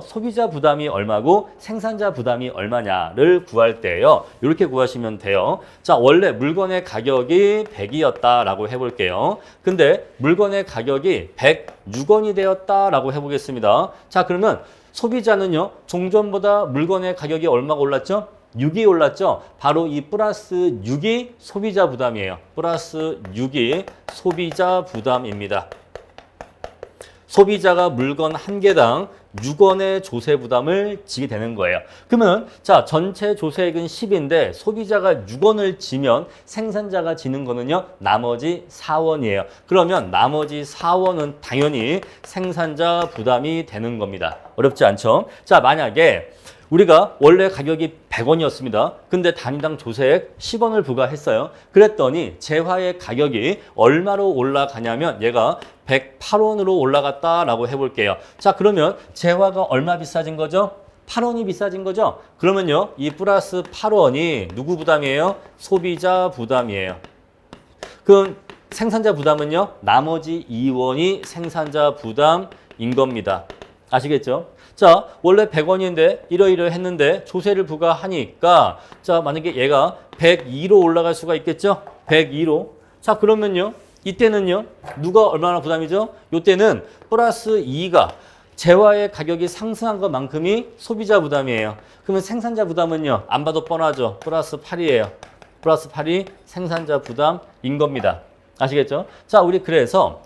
소비자 부담이 얼마고 생산자 부담이 얼마냐를 구할 때요. 이렇게 구하시면 돼요. 자, 원래 물건의 가격이 100이었다라고 해볼게요. 근데 물건의 가격이 106원이 되었다라고 해보겠습니다. 자, 그러면 소비자는요, 종전보다 물건의 가격이 얼마가 올랐죠? 6이 올랐죠? 바로 이 플러스 6이 소비자 부담이에요. 플러스 6이 소비자 부담입니다. 소비자가 물건 한 개당 6원의 조세 부담을 지게 되는 거예요. 그러면 자, 전체 조세액은 10인데 소비자가 6원을 지면 생산자가 지는 거는요, 나머지 4원이에요. 그러면 나머지 4원은 당연히 생산자 부담이 되는 겁니다. 어렵지 않죠? 자, 만약에 우리가 원래 가격이 100원이었습니다. 근데 단위당 조세액 10원을 부과했어요. 그랬더니 재화의 가격이 얼마로 올라가냐면 얘가 108원으로 올라갔다라고 해볼게요. 자, 그러면 재화가 얼마 비싸진 거죠? 8원이 비싸진 거죠? 그러면요, 이 플러스 8원이 누구 부담이에요? 소비자 부담이에요. 그럼 생산자 부담은요, 나머지 2원이 생산자 부담인 겁니다. 아시겠죠? 자, 원래 100원인데 이러이러했는데 조세를 부과하니까 자, 만약에 얘가 102로 올라갈 수가 있겠죠? 102로. 자, 그러면요, 이때는요, 누가 얼마나 부담이죠? 이때는 플러스 2가 재화의 가격이 상승한 것만큼이 소비자 부담이에요. 그러면 생산자 부담은요, 안 봐도 뻔하죠? 플러스 8이에요. 플러스 8이 생산자 부담인 겁니다. 아시겠죠? 자, 우리 그래서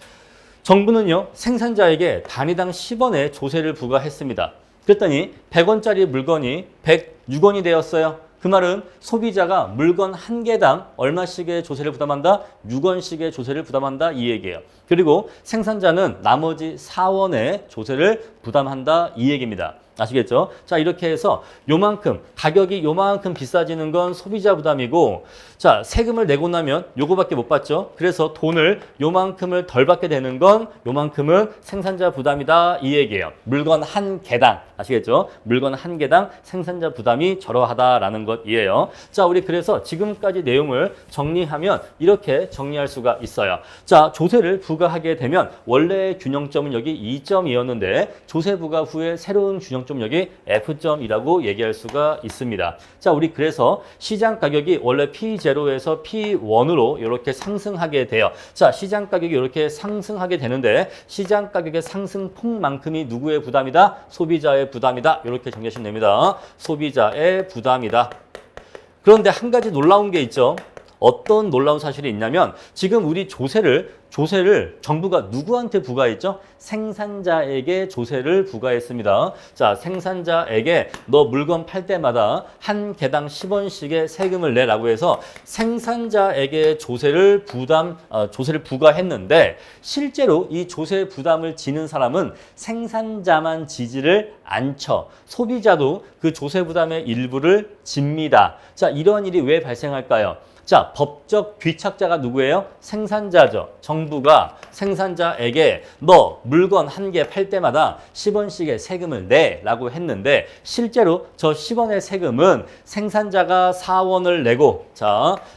정부는요, 생산자에게 단위당 10원의 조세를 부과했습니다. 그랬더니 100원짜리 물건이 106원이 되었어요. 그 말은 소비자가 물건 한 개당 얼마씩의 조세를 부담한다? 6원씩의 조세를 부담한다, 이 얘기예요. 그리고 생산자는 나머지 4원의 조세를 부담한다, 이 얘기입니다. 아시겠죠? 자, 이렇게 해서 요만큼 가격이 요만큼 비싸지는 건 소비자 부담이고, 자, 세금을 내고 나면 요거밖에 못 받죠. 그래서 돈을 요만큼을 덜 받게 되는 건 요만큼은 생산자 부담이다, 이 얘기예요. 물건 한 개당, 아시겠죠? 물건 한 개당 생산자 부담이 저러하다라는 것이에요. 자, 우리 그래서 지금까지 내용을 정리하면 이렇게 정리할 수가 있어요. 자, 조세를 부과하게 되면 원래의 균형점은 여기 2점이었는데 조세 부과 후에 새로운 균형점 여기 F점이라고 얘기할 수가 있습니다. 자, 우리 그래서 시장 가격이 원래 P0에서 P1으로 이렇게 상승하게 돼요. 자, 시장 가격이 이렇게 상승하게 되는데 시장 가격의 상승폭만큼이 누구의 부담이다? 소비자의 부담이다. 이렇게 정리하시면 됩니다. 소비자의 부담이다. 그런데 한 가지 놀라운 게 있죠. 어떤 놀라운 사실이 있냐면 지금 우리 조세를 정부가 누구한테 부과했죠? 생산자에게 조세를 부과했습니다. 자, 생산자에게 너 물건 팔 때마다 한 개당 10원씩의 세금을 내라고 해서 생산자에게 조세를 부과했는데 실제로 이 조세 부담을 지는 사람은 생산자만 지지를 않죠. 소비자도 그 조세 부담의 일부를 집니다. 자, 이런 일이 왜 발생할까요? 자, 법적 귀착자가 누구예요? 생산자죠. 정부가 생산자에게 너 물건 한 개 팔 때마다 10원씩의 세금을 내라고 했는데 실제로 저 10원의 세금은 생산자가 4원을 내고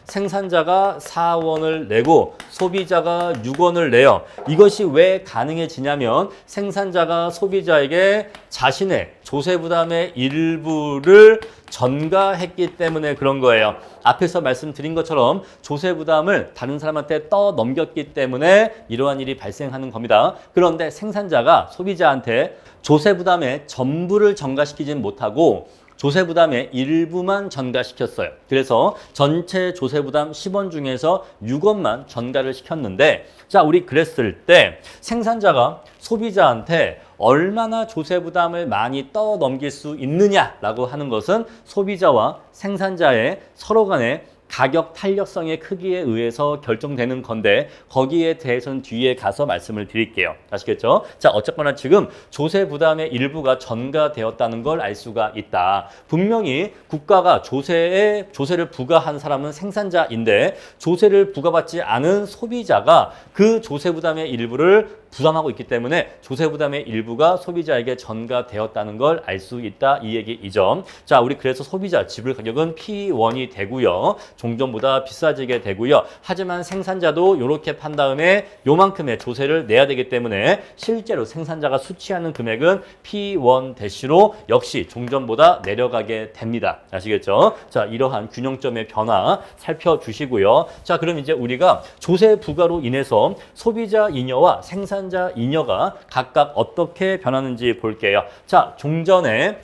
생산자가 4원을 내고 소비자가 6원을 내요. 이것이 왜 가능해지냐면 생산자가 소비자에게 자신의 조세 부담의 일부를 전가했기 때문에 그런 거예요. 앞에서 말씀드린 것처럼 조세 부담을 다른 사람한테 떠넘겼기 때문에 이러한 일이 발생하는 겁니다. 그런데 생산자가 소비자한테 조세 부담의 전부를 전가시키진 못하고 조세 부담의 일부만 전가시켰어요. 그래서 전체 조세 부담 10원 중에서 6원만 전가를 시켰는데 자, 우리 그랬을 때 생산자가 소비자한테 얼마나 조세 부담을 많이 떠넘길 수 있느냐라고 하는 것은 소비자와 생산자의 서로 간의 가격 탄력성의 크기에 의해서 결정되는 건데 거기에 대해서는 뒤에 가서 말씀을 드릴게요. 아시겠죠? 자, 어쨌거나 지금 조세 부담의 일부가 전가되었다는 걸 알 수가 있다. 분명히 국가가 조세를 부과한 사람은 생산자인데 조세를 부과받지 않은 소비자가 그 조세 부담의 일부를 부담하고 있기 때문에 조세 부담의 일부가 소비자에게 전가되었다는 걸 알 수 있다. 이 얘기이죠. 자, 우리 그래서 소비자 지불 가격은 P1이 되고요. 종전보다 비싸지게 되고요. 하지만 생산자도 이렇게 판 다음에 요만큼의 조세를 내야 되기 때문에 실제로 생산자가 수취하는 금액은 P1-로 역시 종전보다 내려가게 됩니다. 아시겠죠? 자, 이러한 균형점의 변화 살펴주시고요. 자, 그럼 이제 우리가 조세 부과로 인해서 소비자 잉여와 생산자 잉여가 각각 어떻게 변하는지 볼게요. 자, 종전에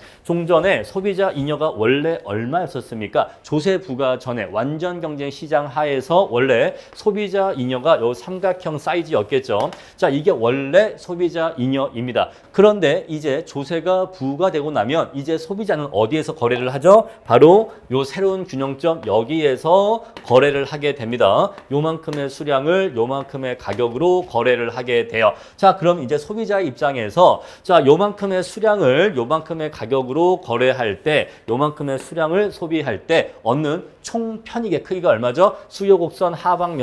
소비자 잉여가 원래 얼마였었습니까? 조세 부과 전에 완전 경쟁 시장 하에서 원래 소비자 잉여가 요 삼각형 사이즈였겠죠. 자, 이게 원래 소비자 잉여입니다. 그런데 이제 조세가 부과되고 나면 이제 소비자는 어디에서 거래를 하죠? 바로 요 새로운 균형점 여기에서 거래를 하게 됩니다. 요만큼의 수량을 요만큼의 가격으로 거래를 하게 돼요. 자, 그럼 이제 소비자의 입장에서 자, 요만큼의 수량을 요만큼의 가격으로 거래할 때 요만큼의 수량을 소비할 때 얻는 총 편익의 크기가 얼마죠? 수요곡선 하방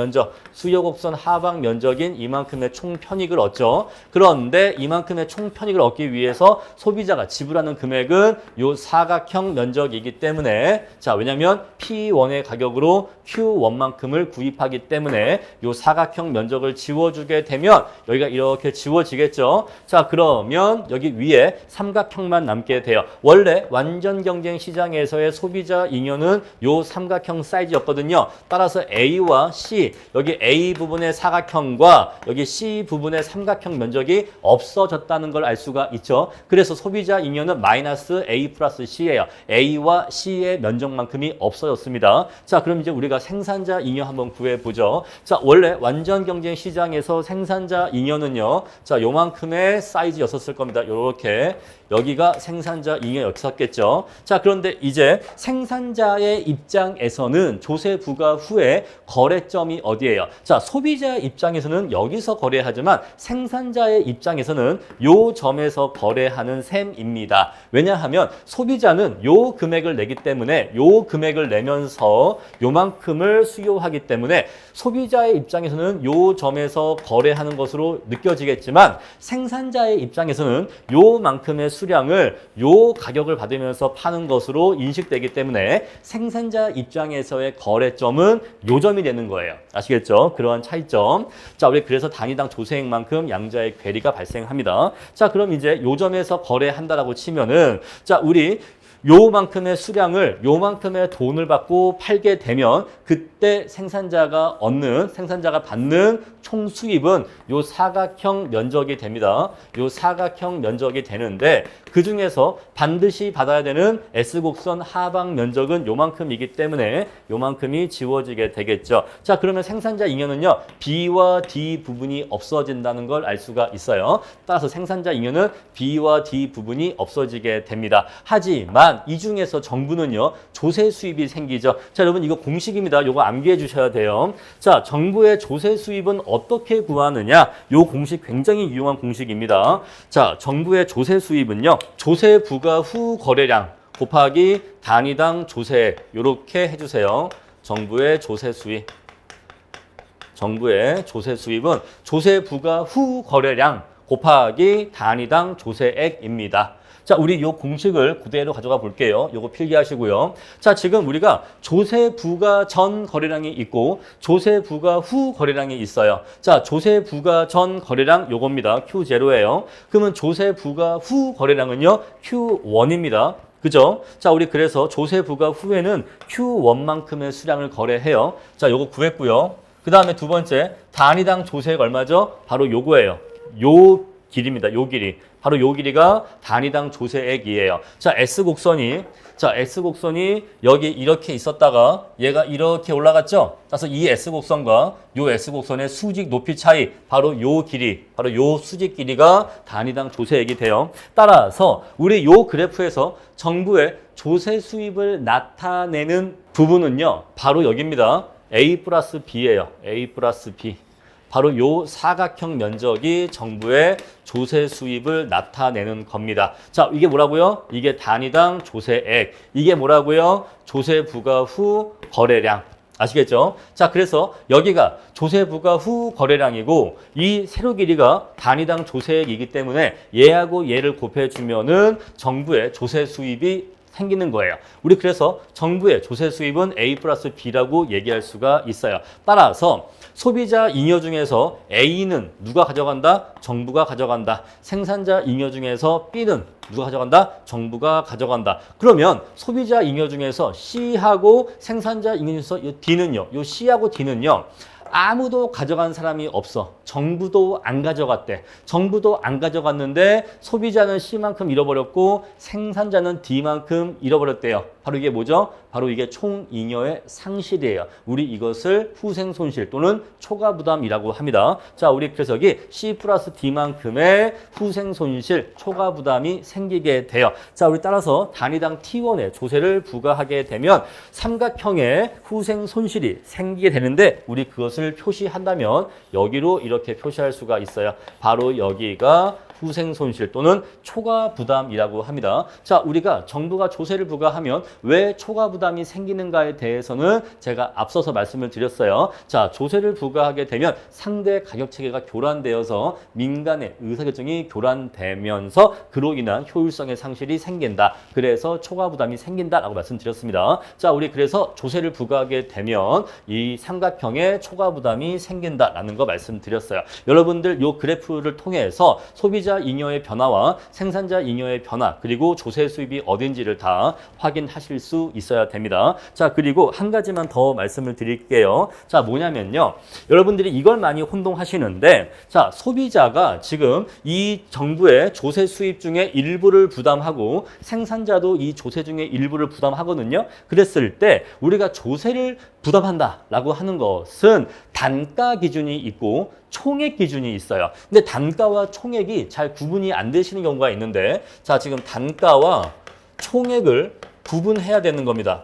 면적인 이만큼의 총 편익을 얻죠. 그런데 이만큼의 총 편익을 얻기 위해서 소비자가 지불하는 금액은 요 사각형 면적이기 때문에 자, 왜냐면 P1의 가격으로 Q1만큼을 구입하기 때문에 요 사각형 면적을 지워주게 되면 여기가 이렇게 지워지겠죠. 자, 그러면 여기 위에 삼각형만 남게 돼요. 원래 완전 경쟁 시장에서의 소비자 잉여는 요 삼각형 사이즈였거든요. 따라서 A와 C, 여기 A 부분의 사각형과 여기 C 부분의 삼각형 면적이 없어졌다는 걸 알 수가 있죠. 그래서 소비자 잉여는 마이너스 A 플러스 C예요. A와 C의 면적만큼이 없어졌습니다. 자, 그럼 이제 우리가 생산자 잉여 한번 구해보죠. 자, 원래 완전 경쟁 시장에서 생산자 잉여는요. 자, 요만큼의 사이즈였었을 겁니다. 요렇게. 여기가 생산자 잉여였었겠죠. 자, 그런데 이제 생산자의 입장에서는 조세 부과 후에 거래점이 어디예요? 자, 소비자의 입장에서는 여기서 거래하지만 생산자의 입장에서는 요 점에서 거래하는 셈입니다. 왜냐하면 소비자는 요 금액을 내기 때문에 요 금액을 내면서 요만큼을 수요하기 때문에 소비자의 입장에서는 요 점에서 거래하는 것으로 느껴지겠지만 생산자의 입장에서는 요만큼의 수량을 요 가격을 받으면서 파는 것으로 인식되기 때문에 생산자 입장에서의 거래점은 요 점이 되는 거예요. 아시겠죠? 그러한 차이점. 자, 우리 그래서 단위당 조세액만큼 양자의 괴리가 발생합니다. 자, 그럼 이제 요 점에서 거래한다라고 치면은 자, 우리 요만큼의 수량을 요만큼의 돈을 받고 팔게 되면 그때 생산자가 받는 총 수입은 요 사각형 면적이 됩니다. 요 사각형 면적이 되는데 그 중에서 반드시 받아야 되는 S곡선 하방 면적은 요만큼이기 때문에 요만큼이 지워지게 되겠죠. 자, 그러면 생산자 잉여는요, B와 D 부분이 없어진다는 걸 알 수가 있어요. 따라서 생산자 잉여는 B와 D 부분이 없어지게 됩니다. 하지만 이 중에서 정부는요, 조세 수입이 생기죠. 자, 여러분 이거 공식입니다. 요거 암기해 주셔야 돼요. 자, 정부의 조세 수입은 어떻게 구하느냐? 요 공식 굉장히 유용한 공식입니다. 자, 정부의 조세 수입은요, 조세 부과 후 거래량 곱하기 단위당 조세액, 요렇게 해주세요. 정부의 조세 수입. 정부의 조세 수입은 조세 부과 후 거래량 곱하기 단위당 조세액입니다. 자, 우리 요 공식을 그대로 가져가 볼게요. 요거 필기하시고요. 자, 지금 우리가 조세 부과 전 거래량이 있고 조세 부과 후 거래량이 있어요. 자, 조세 부과 전 거래량 요겁니다. Q0예요. 그러면 조세 부과 후 거래량은요, Q1입니다. 그죠? 자, 우리 그래서 조세 부과 후에는 Q1만큼의 수량을 거래해요. 자, 요거 구했고요. 그 다음에 두 번째, 단위당 조세액 얼마죠? 바로 요거예요. 요 길이입니다. 요 길이. 바로 요 길이가 단위당 조세액이에요. 자, S곡선이 여기 이렇게 있었다가 얘가 이렇게 올라갔죠? 그래서 이 S곡선과 요 S곡선의 수직 높이 차이, 바로 요 길이, 바로 요 수직 길이가 단위당 조세액이 돼요. 따라서 우리 요 그래프에서 정부의 조세 수입을 나타내는 부분은요, 바로 여기입니다. A 플러스 B예요. A 플러스 B. 바로 요 사각형 면적이 정부의 조세 수입을 나타내는 겁니다. 자, 이게 뭐라고요? 이게 단위당 조세액. 이게 뭐라고요? 조세 부과 후 거래량. 아시겠죠? 자, 그래서 여기가 조세 부과 후 거래량이고 이 세로 길이가 단위당 조세액이기 때문에 얘하고 얘를 곱해주면은 정부의 조세 수입이 생기는 거예요. 우리 그래서 정부의 조세 수입은 A 플러스 B라고 얘기할 수가 있어요. 따라서 소비자 잉여 중에서 A는 누가 가져간다? 정부가 가져간다. 생산자 잉여 중에서 B는 누가 가져간다? 정부가 가져간다. 그러면 소비자 잉여 중에서 C하고 생산자 잉여 중에서 D는요. 요 C하고 D는요. 아무도 가져간 사람이 없어. 정부도 안 가져갔대. 정부도 안 가져갔는데 소비자는 C만큼 잃어버렸고 생산자는 D만큼 잃어버렸대요. 바로 이게 뭐죠? 바로 이게 총잉여의 상실이에요. 우리 이것을 후생손실 또는 초과부담이라고 합니다. 자, 우리 그래서 여기 C 플러스 D만큼의 후생손실, 초과부담이 생기게 돼요. 자, 우리 따라서 단위당 T1의 조세를 부과하게 되면 삼각형의 후생손실이 생기게 되는데 우리 그것을 표시한다면 여기로 이렇게 표시할 수가 있어요. 바로 여기가 후생손실 또는 초과부담이라고 합니다. 자, 우리가 정부가 조세를 부과하면 왜 초과부담이 생기는가에 대해서는 제가 앞서서 말씀을 드렸어요. 자, 조세를 부과하게 되면 상대 가격체계가 교란되어서 민간의 의사결정이 교란되면서 그로 인한 효율성의 상실이 생긴다. 그래서 초과부담이 생긴다라고 말씀드렸습니다. 자, 우리 그래서 조세를 부과하게 되면 이 삼각형의 초과부담이 생긴다라는 거 말씀드렸어요. 여러분들 이 그래프를 통해서 소비자 잉여의 변화와 생산자 잉여의 변화 그리고 조세 수입이 어딘지를 다 확인하실 수 있어야 됩니다. 자, 그리고 한 가지만 더 말씀을 드릴게요. 자, 뭐냐면요. 여러분들이 이걸 많이 혼동하시는데 자, 소비자가 지금 이 정부의 조세 수입 중에 일부를 부담하고 생산자도 이 조세 중에 일부를 부담하거든요. 그랬을 때 우리가 조세를 부담한다라고 하는 것은 단가 기준이 있고 총액 기준이 있어요. 근데 단가와 총액이 잘 구분이 안 되시는 경우가 있는데 자, 지금 단가와 총액을 구분해야 되는 겁니다.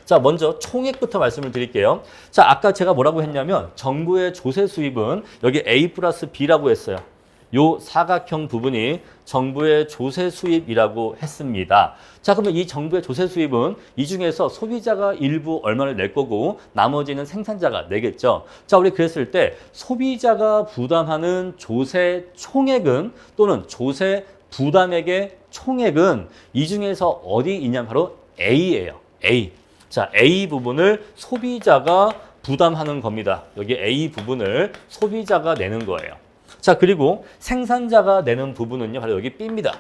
자, 먼저 총액부터 말씀을 드릴게요. 자, 아까 제가 뭐라고 했냐면 정부의 조세 수입은 여기 A 플러스 B라고 했어요. 요 사각형 부분이 정부의 조세 수입이라고 했습니다. 자, 그러면 이 정부의 조세 수입은 이 중에서 소비자가 일부 얼마를 낼 거고 나머지는 생산자가 내겠죠. 자, 우리 그랬을 때 소비자가 부담하는 조세 총액은 또는 조세 부담액의 총액은 이 중에서 어디 있냐면 바로 A예요. A. 자, A 부분을 소비자가 부담하는 겁니다. 여기 A 부분을 소비자가 내는 거예요. 자, 그리고 생산자가 내는 부분은요, 바로 여기 B입니다.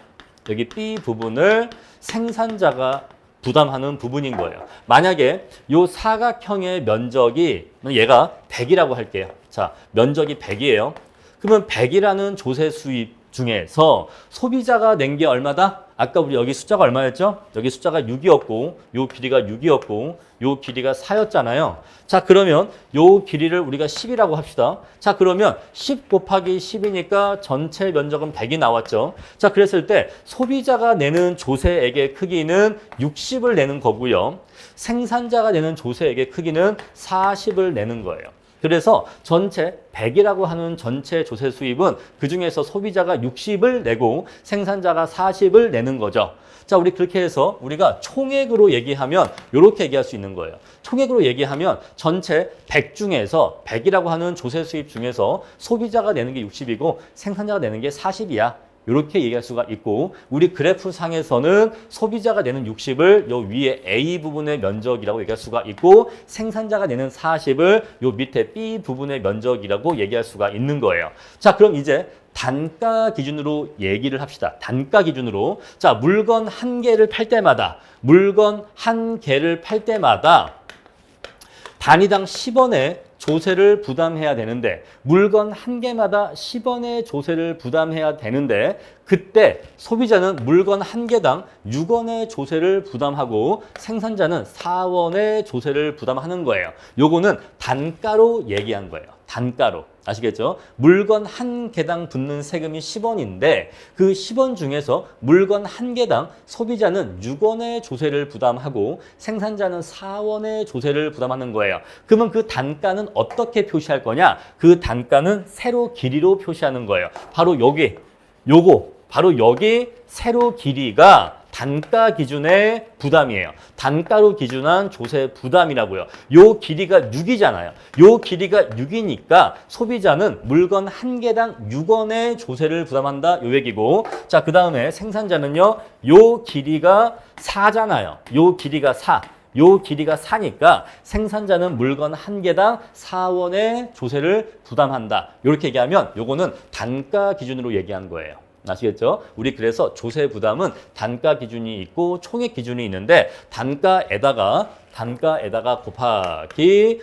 여기 B 부분을 생산자가 부담하는 부분인 거예요. 만약에 이 사각형의 면적이 얘가 100이라고 할게요. 자, 면적이 100이에요. 그러면 100이라는 조세 수입 중에서 소비자가 낸 게 얼마다? 아까 우리 여기 숫자가 얼마였죠? 여기 숫자가 6이었고 요 길이가 6이었고 요 길이가 4였잖아요. 자, 그러면 요 길이를 우리가 10이라고 합시다. 자, 그러면 10 곱하기 10이니까 전체 면적은 100이 나왔죠. 자, 그랬을 때 소비자가 내는 조세액의 크기는 60을 내는 거고요. 생산자가 내는 조세액의 크기는 40을 내는 거예요. 그래서 전체 100이라고 하는 전체 조세 수입은 그중에서 소비자가 60을 내고 생산자가 40을 내는 거죠. 자, 우리 그렇게 해서 우리가 총액으로 얘기하면 이렇게 얘기할 수 있는 거예요. 총액으로 얘기하면 전체 100 중에서 100이라고 하는 조세 수입 중에서 소비자가 내는 게 60이고 생산자가 내는 게 40이야. 이렇게 얘기할 수가 있고 우리 그래프 상에서는 소비자가 내는 60을 요 위에 A 부분의 면적이라고 얘기할 수가 있고 생산자가 내는 40을 요 밑에 B 부분의 면적이라고 얘기할 수가 있는 거예요. 자, 그럼 이제 단가 기준으로 얘기를 합시다. 단가 기준으로. 자, 물건 한 개를 팔 때마다 단위당 10원의 조세를 부담해야 되는데 물건 한 개마다 10원의 조세를 부담해야 되는데 그때 소비자는 물건 한 개당 6원의 조세를 부담하고 생산자는 4원의 조세를 부담하는 거예요. 요거는 단가로 얘기한 거예요. 단가로. 아시겠죠? 물건 한 개당 붙는 세금이 10원인데 그 10원 중에서 물건 한 개당 소비자는 6원의 조세를 부담하고 생산자는 4원의 조세를 부담하는 거예요. 그러면 그 단가는 어떻게 표시할 거냐? 그 단가는 세로 길이로 표시하는 거예요. 바로 여기, 바로 여기 세로 길이가 단가 기준의 부담이에요. 단가로 기준한 조세 부담이라고요. 요 길이가 6이잖아요. 요 길이가 6이니까 소비자는 물건 한 개당 6원의 조세를 부담한다. 요 얘기고. 자, 그 다음에 생산자는요. 요 길이가 4잖아요. 요 길이가 4. 요 길이가 4니까 생산자는 물건 한 개당 4원의 조세를 부담한다. 이렇게 얘기하면 요거는 단가 기준으로 얘기한 거예요. 아시겠죠? 우리 그래서 조세 부담은 단가 기준이 있고 총액 기준이 있는데 단가에다가 곱하기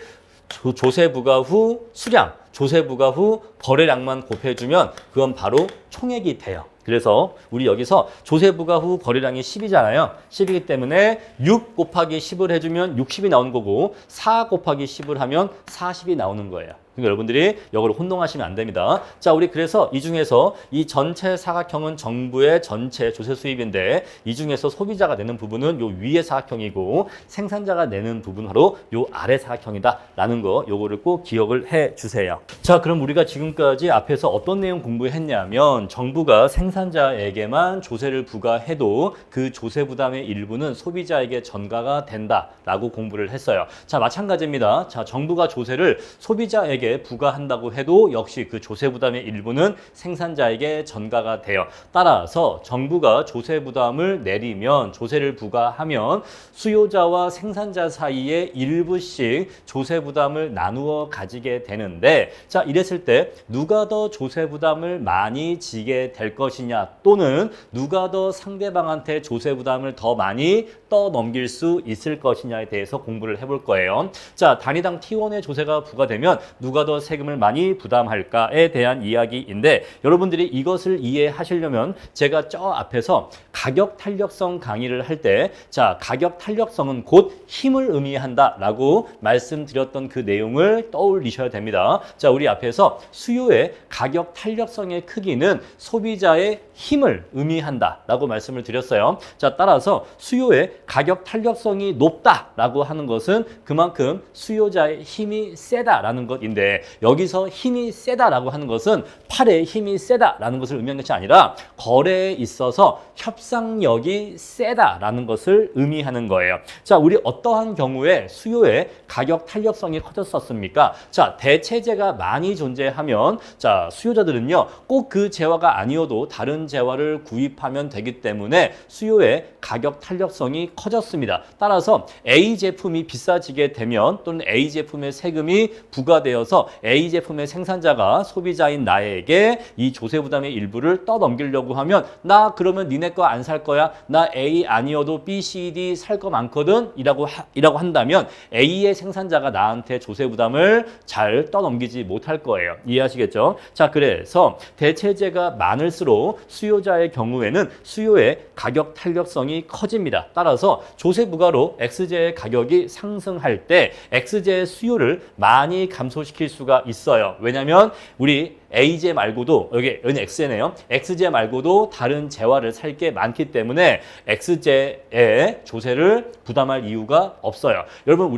조세 부과 후 수량, 조세 부과 후 거래량만 곱해주면 그건 바로 총액이 돼요. 그래서 우리 여기서 조세 부과 후 거래량이 10이잖아요. 10이기 때문에 6 곱하기 10을 해주면 60이 나오는 거고 4 곱하기 10을 하면 40이 나오는 거예요. 그러니까 여러분들이 이걸 혼동하시면 안 됩니다. 자, 우리 그래서 이 중에서 이 전체 사각형은 정부의 전체 조세 수입인데 이 중에서 소비자가 내는 부분은 요 위의 사각형이고 생산자가 내는 부분은 바로 요 아래 사각형이다라는 거 요거를 꼭 기억을 해 주세요. 자, 그럼 우리가 지금까지 앞에서 어떤 내용 공부했냐면 정부가 생산자에게만 조세를 부과해도 그 조세 부담의 일부는 소비자에게 전가가 된다라고 공부를 했어요. 자, 마찬가지입니다. 자, 정부가 조세를 소비자에게 부과한다고 해도 역시 그 조세 부담의 일부는 생산자에게 전가가 돼요. 따라서 정부가 조세 부담을 내리면 조세를 부과하면 수요자와 생산자 사이에 일부씩 조세 부담을 나누어 가지게 되는데 자, 이랬을 때 누가 더 조세 부담을 많이 지게 될 것이냐 또는 누가 더 상대방한테 조세 부담을 더 많이 떠넘길 수 있을 것이냐에 대해서 공부를 해볼 거예요. 자, 단위당 T1의 조세가 부과되면 누가 더 세금을 많이 부담할까에 대한 이야기인데 여러분들이 이것을 이해하시려면 제가 저 앞에서 가격 탄력성 강의를 할 때 자, 가격 탄력성은 곧 힘을 의미한다라고 말씀드렸던 그 내용을 떠올리셔야 됩니다. 자, 우리 앞에서 수요의 가격 탄력성의 크기는 소비자의 힘을 의미한다라고 말씀을 드렸어요. 자, 따라서 수요의 가격 탄력성이 높다라고 하는 것은 그만큼 수요자의 힘이 세다라는 것인데 여기서 힘이 세다라고 하는 것은 팔의 힘이 세다라는 것을 의미하는 것이 아니라 거래에 있어서 협상력이 세다라는 것을 의미하는 거예요. 자, 우리 어떠한 경우에 수요의 가격 탄력성이 커졌었습니까? 자, 대체재가 많이 존재하면 자, 수요자들은요 꼭 그 재화가 아니어도 다른 재화를 구입하면 되기 때문에 수요의 가격 탄력성이 커졌습니다. 따라서 A 제품이 비싸지게 되면 또는 A 제품의 세금이 부과되어서 들어서 A 제품의 생산자가 소비자인 나에게 이 조세 부담의 일부를 떠넘기려고 하면 나 그러면 니네 거 안 살 거야. 나 A 아니어도 B, C, D 살 거 많거든. 이라고 한다면 A의 생산자가 나한테 조세 부담을 잘 떠넘기지 못할 거예요. 이해하시겠죠? 자, 그래서 대체재가 많을수록 수요자의 경우에는 수요의 가격 탄력성이 커집니다. 따라서 조세 부과로 X제의 가격이 상승할 때 X제의 수요를 많이 감소시킬 수가 있어요. 왜냐하면 우리 A제 말고도 여기 X제네요. X제 말고도 다른 재화를 살 게 많기 때문에 X제의 조세를 부담할 이유가 없어요. 여러분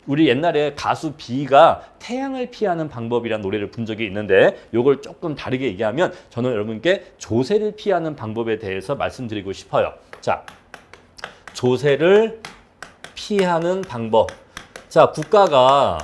우리 옛날에 가수 B가 태양을 피하는 방법이라는 노래를 본 적이 있는데 이걸 조금 다르게 얘기하면 저는 여러분께 조세를 피하는 방법에 대해서 말씀드리고 싶어요. 자, 조세를 피하는 방법. 자, 국가가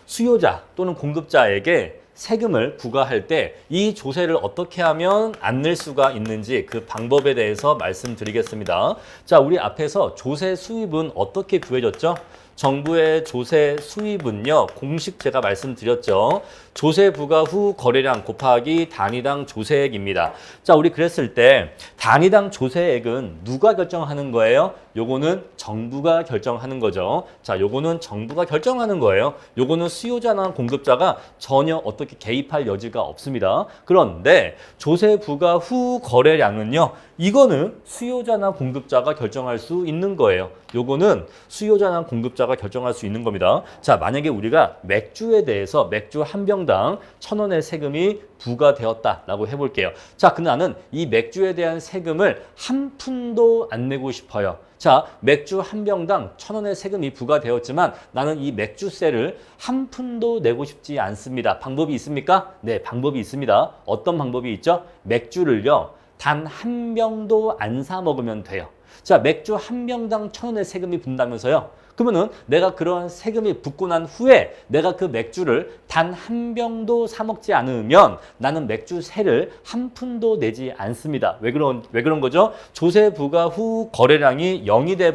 수요자 또는 공급자에게 세금을 부과할 때 이 조세를 어떻게 하면 안 낼 수가 있는지 그 방법에 대해서 말씀드리겠습니다. 자, 우리 앞에서 조세 수입은 어떻게 구해졌죠? 정부의 조세 수입은요, 공식 제가 말씀드렸죠. 조세 부과 후 거래량 곱하기 단위당 조세액입니다. 자, 우리 그랬을 때 단위당 조세액은 누가 결정하는 거예요? 요거는 정부가 결정하는 거죠. 자, 요거는 정부가 결정하는 거예요. 요거는 수요자나 공급자가 전혀 어떻게 개입할 여지가 없습니다. 그런데 조세 부과 후 거래량은요, 이거는 수요자나 공급자가 결정할 수 있는 거예요. 요거는 수요자나 공급자가 결정할 수 있는 겁니다. 자, 만약에 우리가 맥주에 대해서 맥주 한 병당 1,000원의 세금이 부과되었다라고 해볼게요. 자, 나는 이 맥주에 대한 세금을 한 푼도 안 내고 싶어요. 자, 맥주 한 병당 1,000원의 세금이 부과되었지만 나는 이 맥주세를 한 푼도 내고 싶지 않습니다. 방법이 있습니까? 네, 방법이 있습니다. 어떤 방법이 있죠? 맥주를요, 단 한 병도 안 사 먹으면 돼요. 자, 맥주 한 병당 1,000원의 세금이 분다면서요. 그러면은 내가 그런 세금이 붙고 난 후에 내가 그 맥주를 단 한 병도 사 먹지 않으면 나는 맥주세를 한 푼도 내지 않습니다. 왜 그런 거죠? 조세 부과 후 거래량이 0이 돼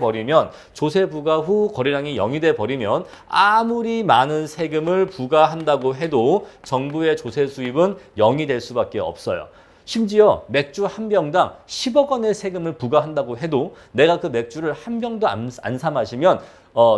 버리면 아무리 많은 세금을 부과한다고 해도 정부의 조세 수입은 0이 될 수밖에 없어요. 심지어 맥주 한 병당 10억 원의 세금을 부과한다고 해도 내가 그 맥주를 한 병도 안 사 마시면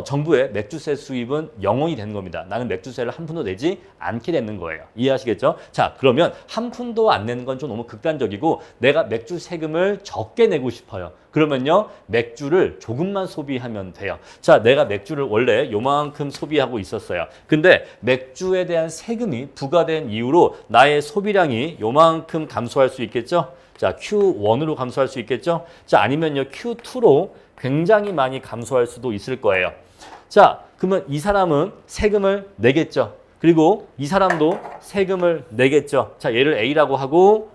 정부의 맥주세 수입은 0원이 되는 겁니다. 나는 맥주세를 한 푼도 내지 않게 되는 거예요. 이해하시겠죠? 자, 그러면 한 푼도 안 내는 건 좀 너무 극단적이고 내가 맥주 세금을 적게 내고 싶어요. 그러면요, 맥주를 조금만 소비하면 돼요. 자, 내가 맥주를 원래 요만큼 소비하고 있었어요. 근데 맥주에 대한 세금이 부과된 이후로 나의 소비량이 요만큼 감소할 수 있겠죠? 자, Q1으로 감소할 수 있겠죠? 자, 아니면요, Q2로 굉장히 많이 감소할 수도 있을 거예요. 자, 그러면 이 사람은 세금을 내겠죠. 그리고 이 사람도 세금을 내겠죠. 자, 얘를 A라고 하고,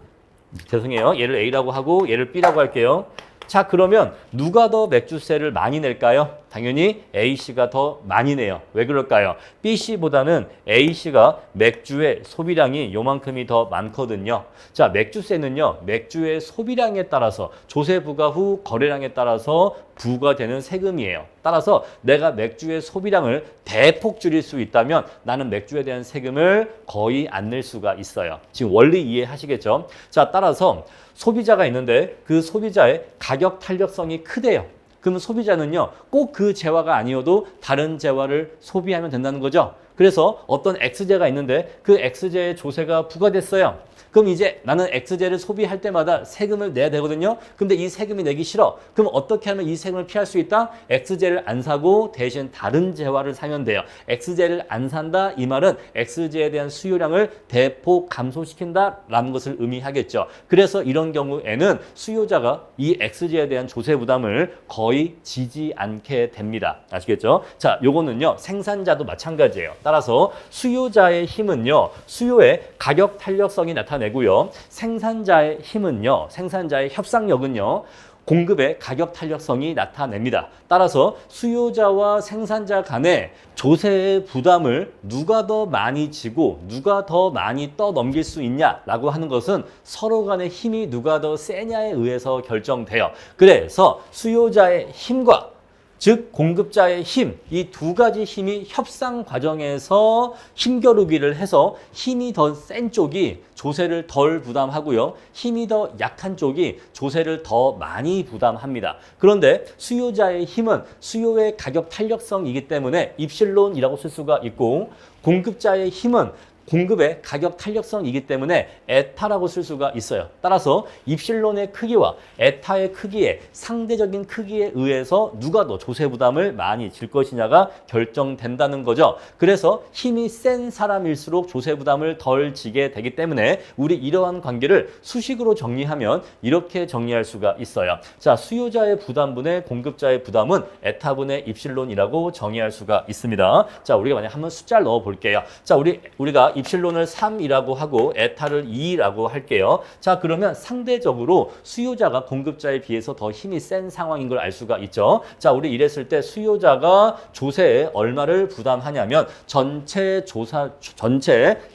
얘를 A라고 하고 얘를 B라고 할게요. 자, 그러면 누가 더 맥주세를 많이 낼까요? 당연히 A씨가 더 많이 내요. 왜 그럴까요? B씨보다는 A씨가 맥주의 소비량이 요만큼이 더 많거든요. 자, 맥주세는요, 맥주의 소비량에 따라서 조세 부과 후 거래량에 따라서 부과되는 세금이에요. 따라서 내가 맥주의 소비량을 대폭 줄일 수 있다면 나는 맥주에 대한 세금을 거의 안 낼 수가 있어요. 지금 원리 이해하시겠죠? 자, 따라서 소비자가 있는데 그 소비자의 가격 탄력성이 크대요. 그러면 소비자는요, 꼭 그 재화가 아니어도 다른 재화를 소비하면 된다는 거죠. 그래서 어떤 X제가 있는데 그 X제의 조세가 부과됐어요. 그럼 이제 나는 X제를 소비할 때마다 세금을 내야 되거든요. 근데 이 세금이 내기 싫어. 그럼 어떻게 하면 이 세금을 피할 수 있다? X제를 안 사고 대신 다른 재화를 사면 돼요. X제를 안 산다, 이 말은 X제에 대한 수요량을 대폭 감소시킨다라는 것을 의미하겠죠. 그래서 이런 경우에는 수요자가 이 X제에 대한 조세 부담을 거의 지지 않게 됩니다. 아시겠죠? 자, 요거는요, 생산자도 마찬가지예요. 따라서 수요자의 힘은요, 수요의 가격 탄력성이 나타내고요. 생산자의 힘은요, 생산자의 협상력은요, 공급의 가격 탄력성이 나타냅니다. 따라서 수요자와 생산자 간의 조세의 부담을 누가 더 많이 지고 누가 더 많이 떠넘길 수 있냐라고 하는 것은 서로 간의 힘이 누가 더 세냐에 의해서 결정돼요. 그래서 수요자의 힘과 즉 공급자의 힘, 이 두 가지 힘이 협상 과정에서 힘겨루기를 해서 힘이 더 센 쪽이 조세를 덜 부담하고요. 힘이 더 약한 쪽이 조세를 더 많이 부담합니다. 그런데 수요자의 힘은 수요의 가격 탄력성이기 때문에 입실론이라고 쓸 수가 있고, 공급자의 힘은 공급의 가격 탄력성이기 때문에 에타라고 쓸 수가 있어요. 따라서 입실론의 크기와 에타의 크기의 상대적인 크기에 의해서 누가 더 조세 부담을 많이 질 것이냐가 결정된다는 거죠. 그래서 힘이 센 사람일수록 조세 부담을 덜 지게 되기 때문에 우리 이러한 관계를 수식으로 정리하면 이렇게 정리할 수가 있어요. 자, 수요자의 부담분의 공급자의 부담은 에타분의 입실론이라고 정의할 수가 있습니다. 자, 우리가 만약 한번 숫자를 넣어 볼게요. 자, 우리가 입실론을 3이라고 하고 에타를 2라고 할게요. 자, 그러면 상대적으로 수요자가 공급자에 비해서 더 힘이 센 상황인 걸 알 수가 있죠. 자, 우리 이랬을 때 수요자가 조세에 얼마를 부담하냐면 전체